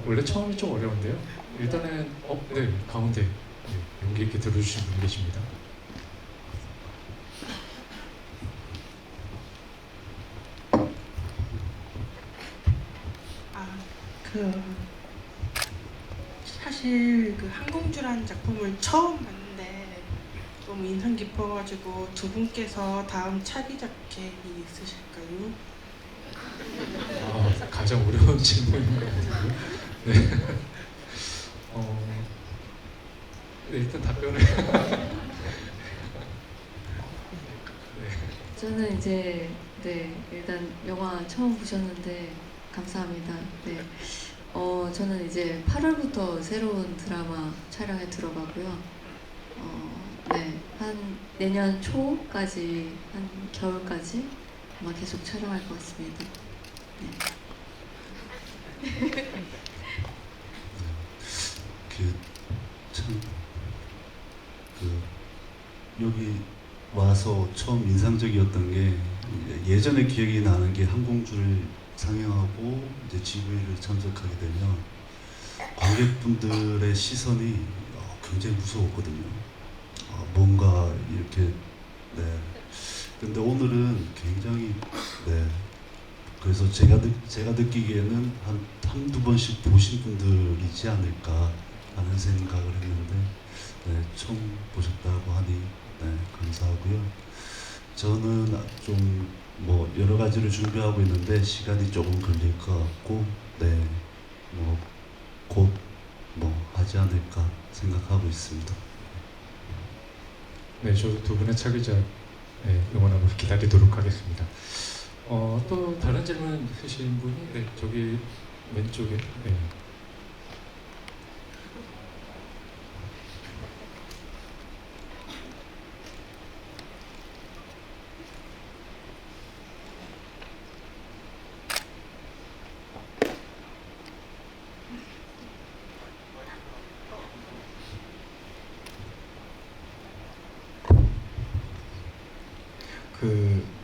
[SPEAKER 1] 원래 처음이 좀 어려운데요. 일단은 네, 가운데 네, 용기 있게 들어주신 분이 계십니다.
[SPEAKER 4] 사실 그 항공주라는 작품을 처음 봤는데 너무 인상 깊어가지고 두 분께서 다음 차기작 계획이 있으실까요?
[SPEAKER 1] 가장 어려운 질문인 것 같아요. 네. 네, 일단 답변을.
[SPEAKER 2] 저는 이제 일단 영화 처음 보셨는데 감사합니다. 네. 저는 이제 8월부터 새로운 드라마 촬영에 들어가고요. 네. 한 내년 초까지, 한 겨울까지 아마 계속 촬영할 것 같습니다. 네.
[SPEAKER 3] 여기 와서 처음 인상적이었던 게, 예전에 기억이 나는 게 항공주를 상영하고 이제 GV를 참석하게 되면 관객분들의 시선이 굉장히 무서웠거든요. 뭔가 이렇게, 네. 근데 오늘은 굉장히, 네. 그래서 제가 느끼기에는 한두 번씩 보신 분들이지 않을까 하는 생각을 했는데, 네, 처음 보셨다고 하니 네, 감사하고요. 저는 좀 뭐 여러 가지를 준비하고 있는데 시간이 조금 걸릴 것 같고, 네, 뭐 곧 뭐 하지 않을까 생각하고 있습니다.
[SPEAKER 1] 네, 저도 두 분의 차기작 응원하면서 기다리도록 하겠습니다. 또 다른 질문 있으신 분이 네, 저기 왼쪽에. 네.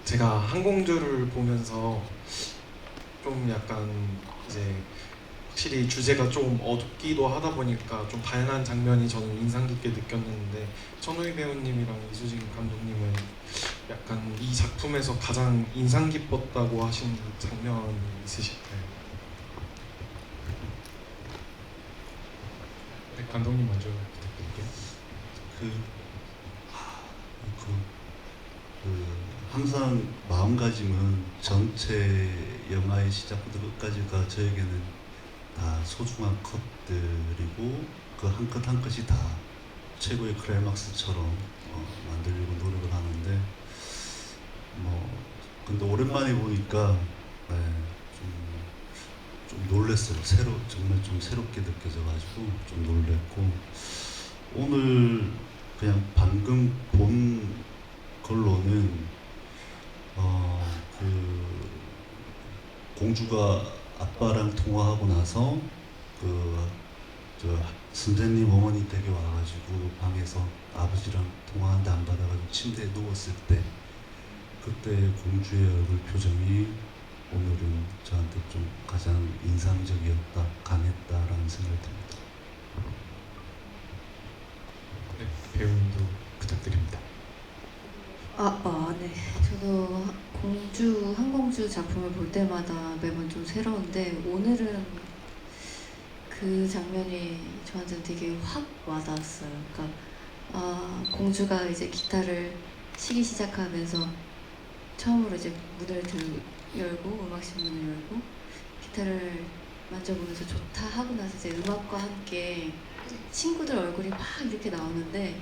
[SPEAKER 5] 제가 항공주를 보면서 좀 약간 이제 확실히 주제가 좀 어둡기도 하다 보니까 좀 다양한 장면이 저는 인상 깊게 느꼈는데, 천우희 배우님이랑 이수진 감독님은 약간 이 작품에서 가장 인상 깊었다고 하신 장면이 있으실까요?
[SPEAKER 1] 네, 감독님 먼저 부탁드릴게요.
[SPEAKER 3] 항상 마음가짐은 전체 영화의 시작부터 끝까지가 저에게는 다 소중한 컷들이고, 그 한 컷 한 컷이 다 최고의 클라이막스처럼 만들려고 노력을 하는데, 근데 오랜만에 보니까 네, 좀 놀랬어요. 정말 좀 새롭게 느껴져가지고 좀 놀랬고, 오늘 그냥 방금 본 걸로는 공주가 아빠랑 통화하고 나서 선생님 어머니 댁에 와가지고 방에서 아버지랑 통화하는데 안 받아가지고 침대에 누웠을 때, 그때 공주의 얼굴 표정이 오늘은 저한테 좀 가장 인상적이었다, 강했다라는 생각이 듭니다.
[SPEAKER 1] 네, 배우님도 부탁드립니다.
[SPEAKER 2] 네. 저도 한공주 작품을 볼 때마다 매번 좀 새로운데 오늘은 그 장면이 저한테는 되게 확 와닿았어요. 그러니까 공주가 이제 기타를 치기 시작하면서 처음으로 이제 열고 음악실 문을 열고 기타를 만져보면서 좋다 하고 나서 이제 음악과 함께 친구들 얼굴이 막 이렇게 나오는데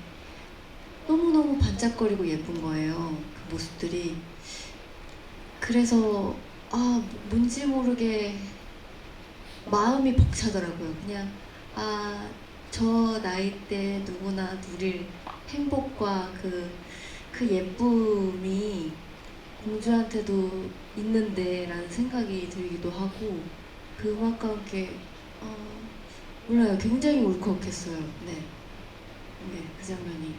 [SPEAKER 2] 너무너무 반짝거리고 예쁜 거예요. 그 모습들이. 그래서 뭔지 모르게 마음이 벅차더라고요. 그냥 저 나이 때 누구나 누릴 행복과 그 예쁨이 공주한테도 있는데 라는 생각이 들기도 하고 그 음악과 함께 몰라요. 굉장히 울컥했어요. 네, 그 장면이.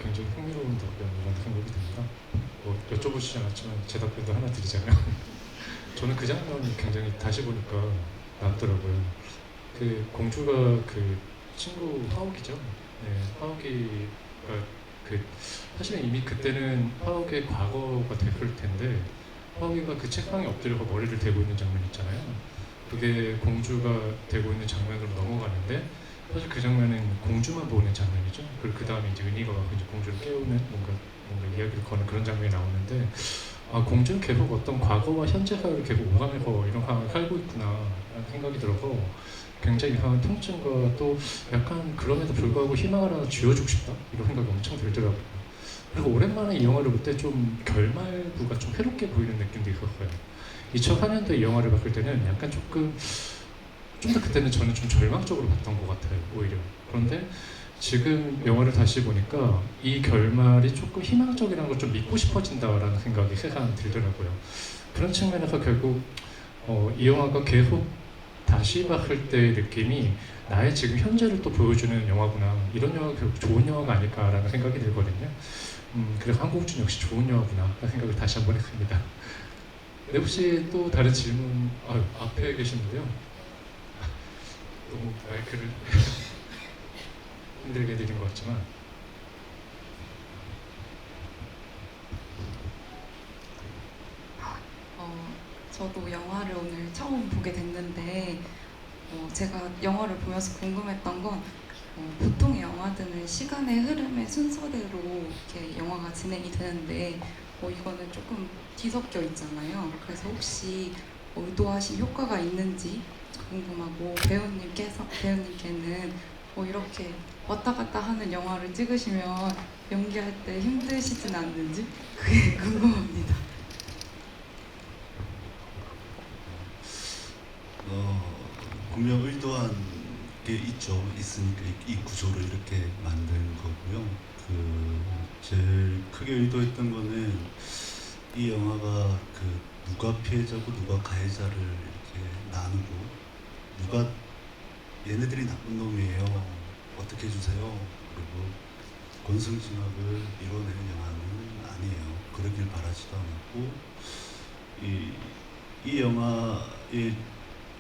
[SPEAKER 1] 굉장히 흥미로운 답변이라는 생각이 듭니다. 여쭤보시지 않았지만 제 답변도 하나 드리자면 저는 그 장면이 굉장히 다시 보니까 남더라고요. 그 공주가 그 친구 하옥이죠. 네, 하옥이가 사실은 이미 그때는 하옥의 과거가 됐을 텐데 하옥이가 그 책상에 엎드려서 머리를 대고 있는 장면 있잖아요. 그게 공주가 대고 있는 장면으로 넘어가는데 사실 그 장면은 공주만 보는 장면이죠. 그리고 그 다음에 이제 은희가 와서 이제 공주를 깨우는 뭔가 이야기를 거는 그런 장면이 나오는데 공주는 계속 어떤 과거와 현재 사회를 계속 오가면서 이런 상황을 살고 있구나 라는 생각이 들어서 굉장히 이상한 통증과 또 약간 그럼에도 불구하고 희망을 하나 쥐어주고 싶다 이런 생각이 엄청 들더라고요. 그리고 오랜만에 이 영화를 볼 때 좀 결말부가 좀 새롭게 보이는 느낌도 있었어요. 2004년도에 이 영화를 봤을 때는 약간 좀 더 그때는 저는 좀 절망적으로 봤던 것 같아요, 오히려. 그런데 지금 영화를 다시 보니까 이 결말이 조금 희망적이라는 걸 좀 믿고 싶어진다라는 생각이 세상 들더라고요. 그런 측면에서 결국 이 영화가 계속 다시 봤을 때의 느낌이 나의 지금 현재를 또 보여주는 영화구나. 이런 영화가 결국 좋은 영화가 아닐까라는 생각이 들거든요. 그래서 한국준 역시 좋은 영화구나 라는 생각을 다시 한번 했습니다. 네, 혹시 또 다른 질문 앞에 계시는데요. 너무 마이크를 힘들게 드린 것 같지만
[SPEAKER 6] 저도 영화를 오늘 처음 보게 됐는데 제가 영화를 보면서 궁금했던 건 보통의 영화들은 시간의 흐름의 순서대로 이렇게 영화가 진행이 되는데 이거는 조금 뒤섞여 있잖아요. 그래서 혹시 의도하신 효과가 있는지 궁금하고 배우님께는 이렇게 왔다 갔다 하는 영화를 찍으시면 연기할 때 힘드시진 않는지 그게 궁금합니다.
[SPEAKER 3] 분명 의도한 게 있으니까 이 구조를 이렇게 만든 거고요. 제일 크게 의도했던 거는 이 영화가 누가 피해자고 누가 가해자를 이렇게 나누고 누가 얘네들이 나쁜 놈이에요. 어떻게 해주세요. 그리고 권승징악을 이뤄내는 영화는 아니에요. 그러길 바라지도 않았고 이 영화의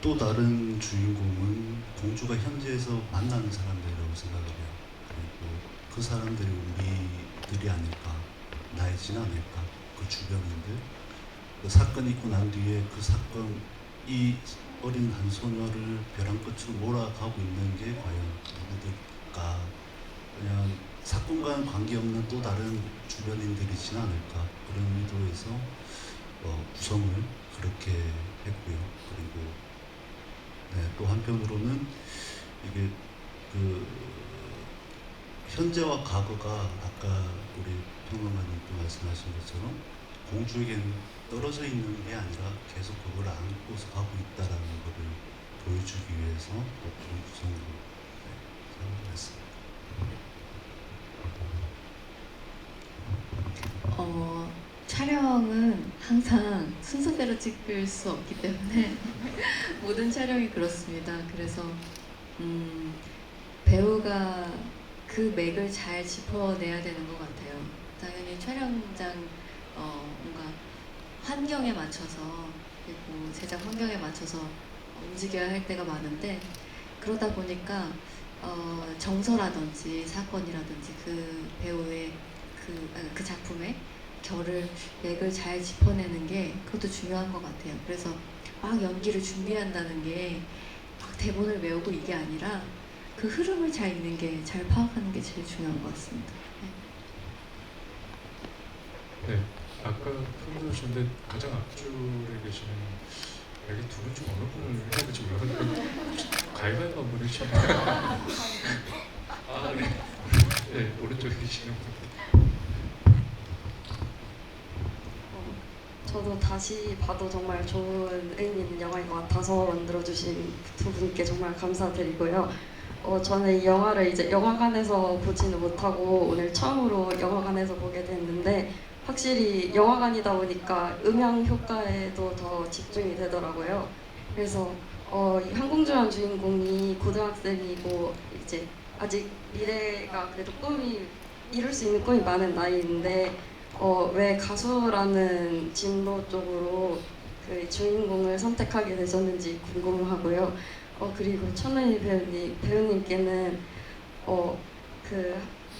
[SPEAKER 3] 또 다른 주인공은 공주가 현재에서 만나는 사람들이라고 생각을 해요. 그리고 그 사람들이 우리들이 아닐까, 나이지는 않을까, 그 주변인들. 그 사건이 있고 난 뒤에 그 사건, 이 어린 한 소녀를 벼랑 끝으로 몰아가고 있는 게 과연 누구들까? 그냥 사건과는 관계없는 또 다른 주변인들이지는 않을까? 그런 의도에서 구성을 그렇게 했고요. 그리고 또 한편으로는 이게 현재와 과거가 아까 우리 평론가님도 말씀하신 것처럼 공주에게는 떨어져 있는 게 아니라 계속 그걸 안고서 가고 있다라는 것을 보여주기 위해서 그런 구성으로 생각했습니다.
[SPEAKER 2] 촬영은 항상 순서대로 찍을 수 없기 때문에 모든 촬영이 그렇습니다. 그래서 배우가 그 맥을 잘 짚어내야 되는 것 같아요. 당연히 촬영장 뭔가 환경에 맞춰서 그리고 제작 환경에 맞춰서 움직여야 할 때가 많은데 그러다 보니까 정서라든지 사건이라든지 그 배우의 그 작품의 결을 맥을 잘 짚어내는 게 그것도 중요한 것 같아요. 그래서 막 연기를 준비한다는 게 막 대본을 외우고 이게 아니라 그 흐름을 잘 읽는 게 잘 파악하는 게 제일 중요한 것 같습니다.
[SPEAKER 1] 네, 아까 흥분하셨는데 가장 앞줄에 계시는 여기 두 분 중 어느 분을 해야 될지 몰라서 가위바위보 한번 해주시면 아, 네. 네, 오른쪽에 계시는 분.
[SPEAKER 7] 저도 다시 봐도 정말 좋은 의미 있는 영화인 것 같아서 만들어주신 두 분께 정말 감사드리고요. 저는 이 영화를 이제 영화관에서 보지는 못하고 오늘 처음으로 영화관에서 보게 됐는데 확실히 영화관이다 보니까 음향 효과에도 더 집중이 되더라고요. 그래서 이 항공주한 주인공이 고등학생이고 이제 아직 미래가 그래도 꿈이 이룰 수 있는 꿈이 많은 나이인데 왜 가수라는 진로 쪽으로 그 주인공을 선택하게 되셨는지 궁금하고요. 그리고 천은희 배우님께는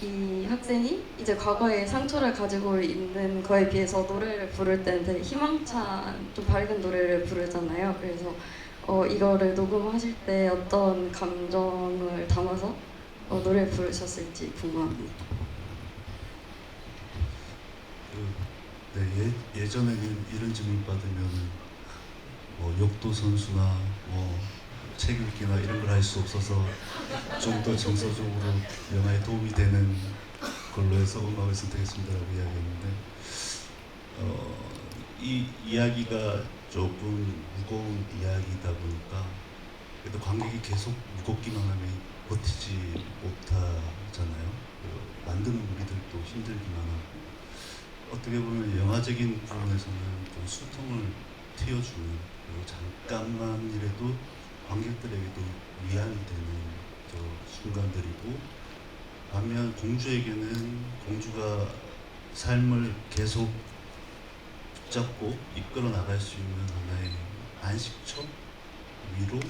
[SPEAKER 7] 이 학생이 이제 과거의 상처를 가지고 있는 거에 비해서 노래를 부를 때는 되게 희망찬 좀 밝은 노래를 부르잖아요. 그래서 이거를 녹음하실 때 어떤 감정을 담아서 노래를 부르셨을지 궁금합니다.
[SPEAKER 3] 네, 예전에는 이런 질문 받으면 뭐 역도 선수나 뭐 책 읽기나 이런 걸 할 수 없어서 좀 더 정서적으로 영화에 도움이 되는 걸로 해서 음악을 선택했습니다라고 이야기했는데 이 이야기가 조금 무거운 이야기다 보니까 그래도 관객이 계속 무겁기만 하면 버티지 못하잖아요. 만드는 우리들도 힘들기만 하고 어떻게 보면 영화적인 부분에서는 좀 수통을 틔워주는 그리고 잠깐만이라도 관객들에게도 위안이 되는 순간들이고 반면 공주에게는 공주가 삶을 계속 붙잡고 이끌어 나갈 수 있는 하나의 안식처, 위로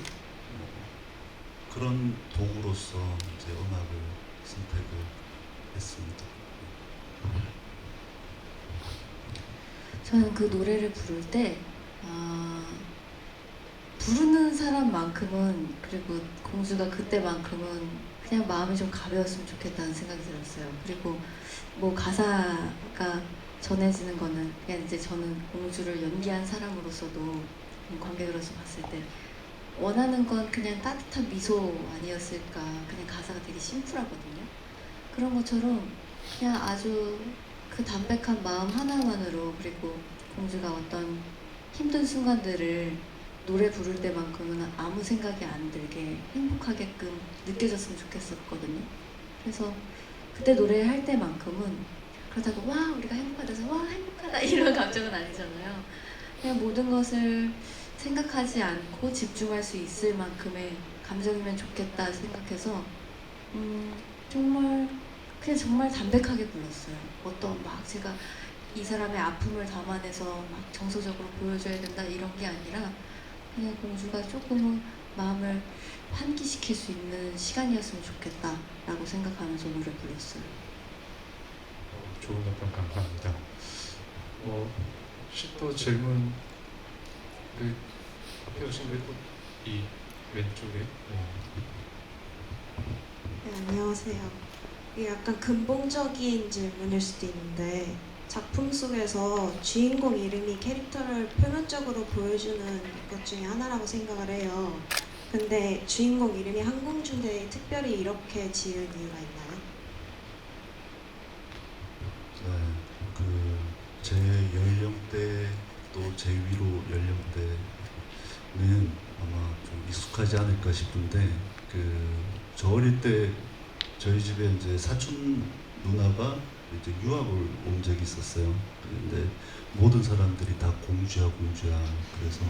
[SPEAKER 3] 그런 도구로서 이제 음악을 선택을 했습니다.
[SPEAKER 2] 저는 그 노래를 부를 때 부르는 사람만큼은 그리고 공주가 그때만큼은 그냥 마음이 좀 가벼웠으면 좋겠다는 생각이 들었어요. 그리고 뭐 가사가 전해지는 거는 그냥 이제 저는 공주를 연기한 사람으로서도 관객으로서 봤을 때 원하는 건 그냥 따뜻한 미소 아니었을까. 그냥 가사가 되게 심플하거든요. 그런 것처럼 그냥 아주 그 담백한 마음 하나만으로 그리고 공주가 어떤 힘든 순간들을 노래 부를 때만큼은 아무 생각이 안 들게 행복하게끔 느껴졌으면 좋겠었거든요. 그래서 그때 노래할 때만큼은 그렇다고 와 우리가 행복하다 해서 와 행복하다 이런 감정은 아니잖아요. 그냥 모든 것을 생각하지 않고 집중할 수 있을 만큼의 감정이면 좋겠다 생각해서 정말 그냥 정말 담백하게 불렀어요. 어떤 막 제가 이 사람의 아픔을 담아내서 막 정서적으로 보여줘야 된다 이런 게 아니라 그냥 공주가 조금은 마음을 환기시킬 수 있는 시간이었으면 좋겠다라고 생각하면서 노래 불렀어요.
[SPEAKER 1] 좋은 답변 감사합니다. 혹시 또 질문 앞에 오신 이 왼쪽에
[SPEAKER 8] 네, 안녕하세요. 이게 약간 근본적인 질문일 수도 있는데 작품 속에서 주인공 이름이 캐릭터를 표면적으로 보여주는 것 중에 하나라고 생각을 해요. 근데 주인공 이름이 항공주인데 특별히 이렇게 지은 이유가 있나요?
[SPEAKER 3] 네, 제 연령대 또 제 위로 연령대는 아마 좀 익숙하지 않을까 싶은데 저 어릴 때 저희 집에 이제 사촌 누나가 이제 유학을 온 적이 있었어요. 그런데 모든 사람들이 다 공주야 그래서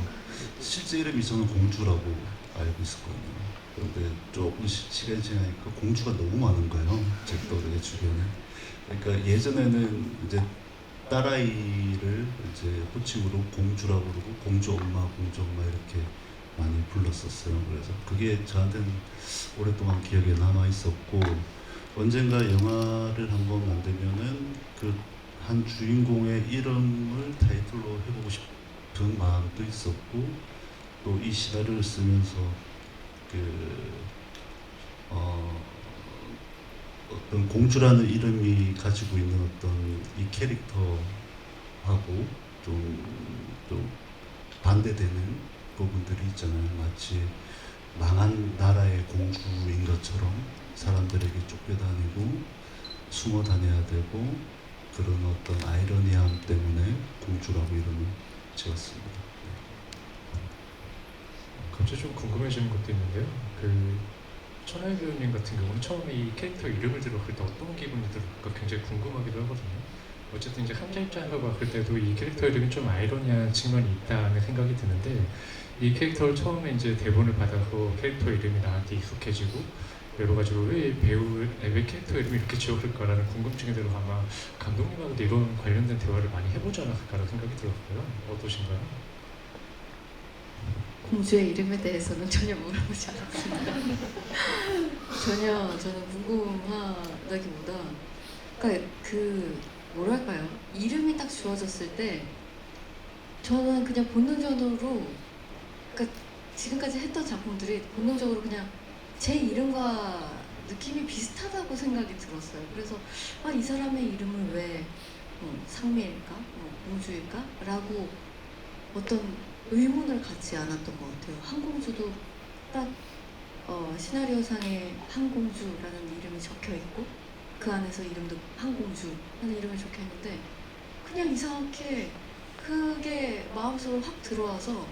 [SPEAKER 3] 실제 이름이 저는 공주라고 알고 있었거든요. 그런데 조금 시간이 지나니까 공주가 너무 많은 거예요. 제 또래 주변에. 그러니까 예전에는 이제 딸아이를 이제 호칭으로 공주라고 그러고 공주 엄마 이렇게 많이 불렀었어요. 그래서 그게 저한테는 오랫동안 기억에 남아 있었고, 언젠가 영화를 한번 만들면은 그 한 주인공의 이름을 타이틀로 해보고 싶은 마음도 있었고, 또 이 시나리오를 쓰면서 어떤 공주라는 이름이 가지고 있는 어떤 이 캐릭터하고 좀 반대되는 부분들이 있잖아요. 마치 망한 나라의 공주인 것처럼 사람들에게 쫓겨다니고 숨어 다녀야 되고, 그런 어떤 아이러니함 때문에 공주라고 이름을 지었습니다.
[SPEAKER 1] 갑자기 좀 궁금해지는 것도 있는데요. 그 천하의 배우님 같은 경우는 처음에 이 캐릭터 이름을 들었을 때 어떤 기분이 들을까 굉장히 궁금하기도 하거든요. 어쨌든 이제 한자 입장에서 봤을 때도 이 캐릭터 이름이 좀 아이러니한 측면이 있다는 생각이 드는데, 이 캐릭터를 처음에 이제 대본을 받아서 캐릭터 이름이 나한테 익숙해지고 여러 가지로 왜 캐릭터 이름이 이렇게 지었을까라는 궁금증이 들어 아마 감독님하고도 이런 관련된 대화를 많이 해보지 않았을까라는 생각이 들었어요. 어떠신가요?
[SPEAKER 2] 공주의 이름에 대해서는 전혀 물어보지 않았습니다. 전혀 저는 궁금하다기보다, 그러니까 뭐랄까요? 이름이 딱 주어졌을 때 저는 그냥 본능적으로, 그러니까 지금까지 했던 작품들이 본능적으로 그냥 제 이름과 느낌이 비슷하다고 생각이 들었어요. 그래서 이 사람의 이름을 왜 상미일까? 공주일까? 라고 어떤 의문을 갖지 않았던 것 같아요. 한공주도 딱 시나리오상에 한공주라는 이름이 적혀 있고 그 안에서 이름도 한공주라는 이름이 적혀 있는데 그냥 이상하게 그게 마음속으로 확 들어와서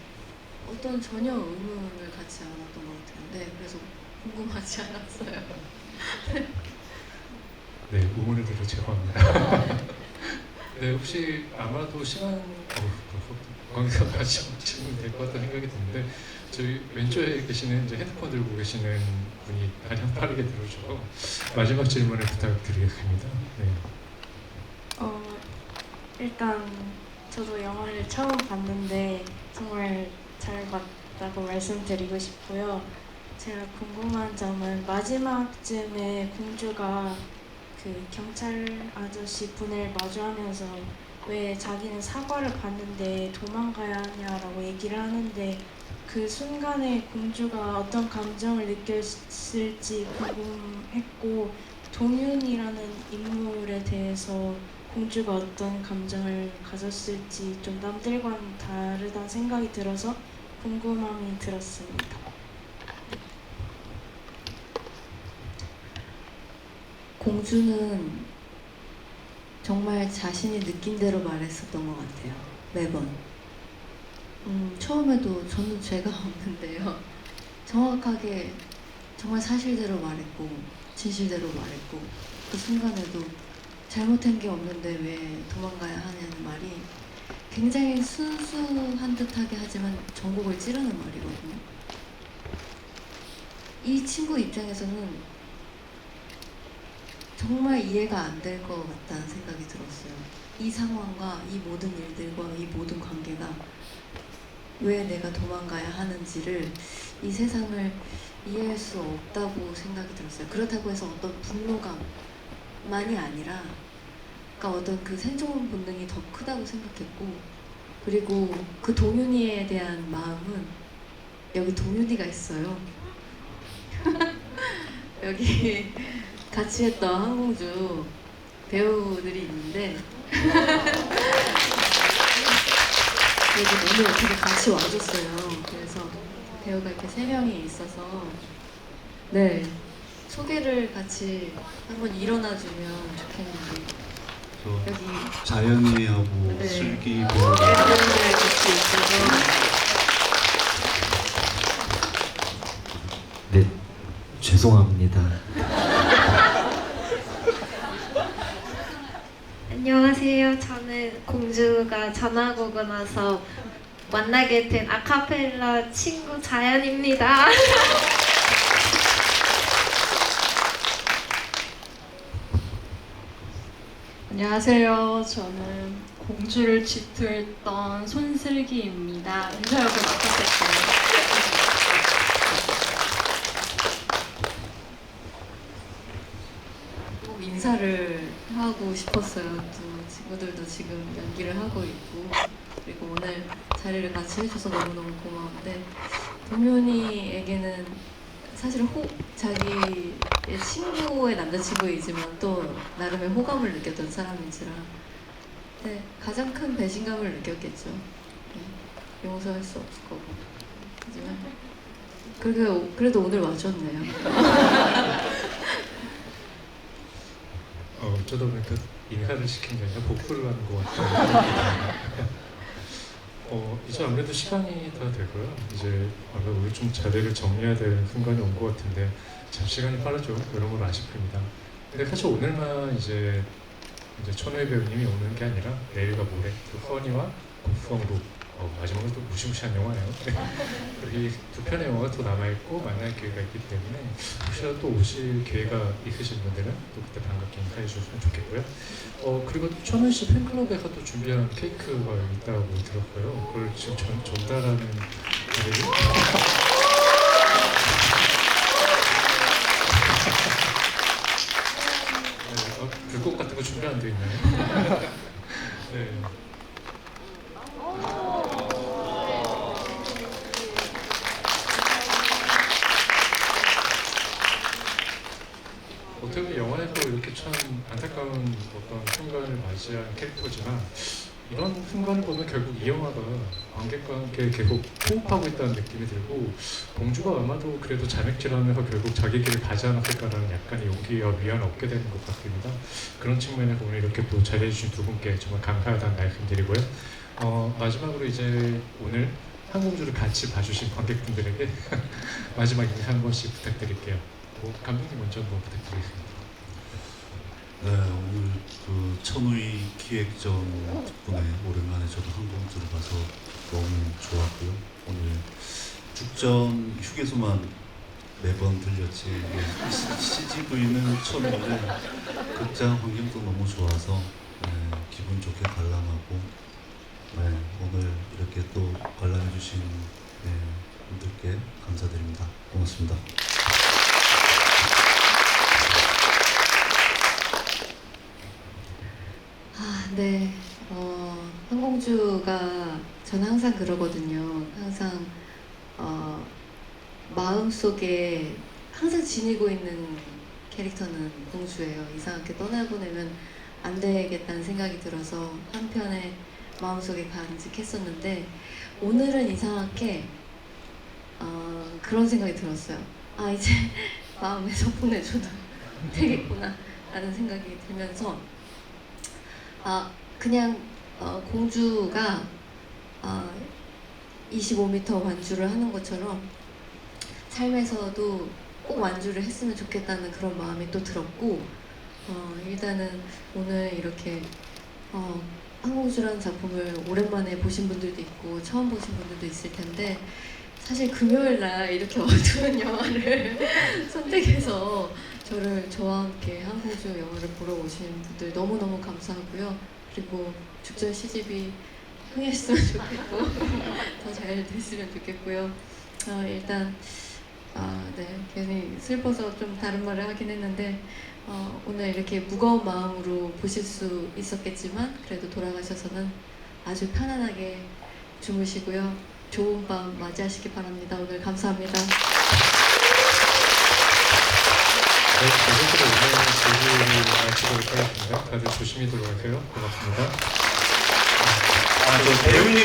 [SPEAKER 2] 어떤 전혀 의문을 갖지 않았던 것 같아요. 네, 그래서 궁금하지 않았어요.
[SPEAKER 1] 네, 의문을 들어 죄송합니다. 네, 혹시 아마도 시간 거기서 같이 질문 될 것 같다는 생각이 드는데, 저희 왼쪽에 계시는 이제 핸드폰 들고 계시는 분이 가장 빠르게 들어오셔서 마지막 질문을 부탁드리겠습니다. 네.
[SPEAKER 9] 일단 저도 영화를 처음 봤는데 정말 잘 봤다고 말씀드리고 싶고요. 제가 궁금한 점은 마지막쯤에 공주가 그 경찰 아저씨 분을 마주하면서 왜 자기는 사과를 받는데 도망가야 하냐라고 얘기를 하는데, 그 순간에 공주가 어떤 감정을 느꼈을지 궁금했고, 동윤이라는 인물에 대해서 공주가 어떤 감정을 가졌을지 좀 남들과는 다르다는 생각이 들어서 궁금함이 들었습니다.
[SPEAKER 2] 공주는 정말 자신이 느낀 대로 말했었던 것 같아요. 매번. 처음에도 저는 죄가 없는데요. 정확하게 정말 사실대로 말했고 진실대로 말했고, 그 순간에도 잘못한 게 없는데 왜 도망가야 하냐는 말이 굉장히 순수한 듯하게 하지만 전곡을 찌르는 말이거든요. 이 친구 입장에서는 정말 이해가 안 될 것 같다는 생각이 들었어요. 이 상황과 이 모든 일들과 이 모든 관계가 왜 내가 도망가야 하는지를, 이 세상을 이해할 수 없다고 생각이 들었어요. 그렇다고 해서 어떤 분노감만이 아니라, 그러니까 어떤 그 생존 본능이 더 크다고 생각했고, 그리고 그 동윤이에 대한 마음은, 여기 동윤이가 있어요. 여기 같이 했던 한공주 배우들이 있는데 그래도 오늘 어떻게 같이 와줬어요. 그래서 배우가 이렇게 3명이 있어서 네, 소개를 같이 한번 일어나주면 좋겠는데,
[SPEAKER 3] 저
[SPEAKER 2] 여기
[SPEAKER 3] 자연이하고
[SPEAKER 2] 네.
[SPEAKER 3] 슬기
[SPEAKER 2] 배우들 같이 있어서
[SPEAKER 10] 네, 죄송합니다.
[SPEAKER 11] 안녕하세요. 저는 공주가 전화가 오고 나서 만나게 된 아카펠라 친구 자연입니다.
[SPEAKER 12] 안녕하세요. 저는 공주를 질투했던 손슬기입니다. 인사 역을 맡았을게요.
[SPEAKER 2] 꼭 인사를 하고 싶었어요. 또 친구들도 지금 연기를 하고 있고, 그리고 오늘 자리를 같이 해줘서 너무너무 고마운데, 동현이에게는 사실 자기의 친구의 남자친구이지만 또 나름의 호감을 느꼈던 사람인지라, 네, 가장 큰 배신감을 느꼈겠죠. 네, 용서할 수 없을 거고. 하지만 그래도 오늘 와줬네요.
[SPEAKER 1] 어쩌다 보니까 인사를 시킨 게 아니라 복수를 하는 것 같아요. 이제 아무래도 시간이 다 되고요. 이제 아마 우리 좀 자리를 정리해야 될 순간이 온 것 같은데 참 시간이 빠르죠. 여러모로 아쉽습니다. 근데 사실 오늘만 이제 천우희 배우님이 오는 게 아니라 내일과 모레 또 허니와 곡성으로 마지막으로 또 무시무시한 영화예요. 여기 두 편의 영화가 또 남아있고 만날 기회가 있기 때문에 혹시라도 또 오실 기회가 있으신 분들은 또 그때 반갑게 인사해 주셨으면 좋겠고요. 그리고 천은 씨 팬클럽에가 또 준비한 케이크가 있다고 들었고요. 그걸 지금 전달하는 분들이 불꽃 같은 거 준비 안 돼 있나요? 네. 어떻게 보면 영화에도 이렇게 참 안타까운 어떤 순간을 맞이한 캐릭터지만 이런 순간을 보면 결국 이 영화가 관객과 함께 계속 호흡하고 있다는 느낌이 들고 공주가 아마도 그래도 자맥질하면서 결국 자기 길을 가지 않았을까라는 약간의 용기와 위안을 얻게 되는 것 같습니다. 그런 측면에서 오늘 이렇게 또 자리해주신 두 분께 정말 감사하다는 말씀드리고요. 마지막으로 이제 오늘 한공주를 같이 봐주신 관객분들에게 마지막 인사 한 번씩 부탁드릴게요. 감독님 먼저 한번 부탁드리겠습니다.
[SPEAKER 3] 네, 오늘 그 천우희 기획전 덕분에 오랜만에 저도 한공주를 봐서 너무 좋았고요. 오늘 죽전 휴게소만 매번 들렸지 CGV는 처음인데 극장 환경도 너무 좋아서 기분 좋게 관람하고 오늘 이렇게 또 관람해주신 분들께 감사드립니다. 고맙습니다.
[SPEAKER 2] 네, 한공주가 저는 항상 그러거든요. 항상 마음속에 항상 지니고 있는 캐릭터는 공주예요. 이상하게 떠나보내면 안 되겠다는 생각이 들어서 한편에 마음속에 간직했었는데 오늘은 이상하게 그런 생각이 들었어요. 이제 마음에서 보내줘도 되겠구나 라는 생각이 들면서 그냥 공주가 25m 완주를 하는 것처럼 삶에서도 꼭 완주를 했으면 좋겠다는 그런 마음이 또 들었고 일단은 오늘 이렇게 한공주라는 작품을 오랜만에 보신 분들도 있고 처음 보신 분들도 있을 텐데 사실 금요일날 이렇게 어두운 영화를 선택해서 저와 함께 한공주 영화를 보러 오신 분들 너무너무 감사하고요. 그리고 죽전 CGV 흥했으면 좋겠고 더 잘 됐으면 좋겠고요. 일단 네, 괜히 슬퍼서 좀 다른 말을 하긴 했는데 오늘 이렇게 무거운 마음으로 보실 수 있었겠지만 그래도 돌아가셔서는 아주 편안하게 주무시고요. 좋은 밤 맞이하시기 바랍니다. 오늘 감사합니다.
[SPEAKER 1] 네, 오늘 질문을 마치도록 하겠습니다. 다들 조심히 들어가세요. 고맙습니다.
[SPEAKER 3] 저 배우님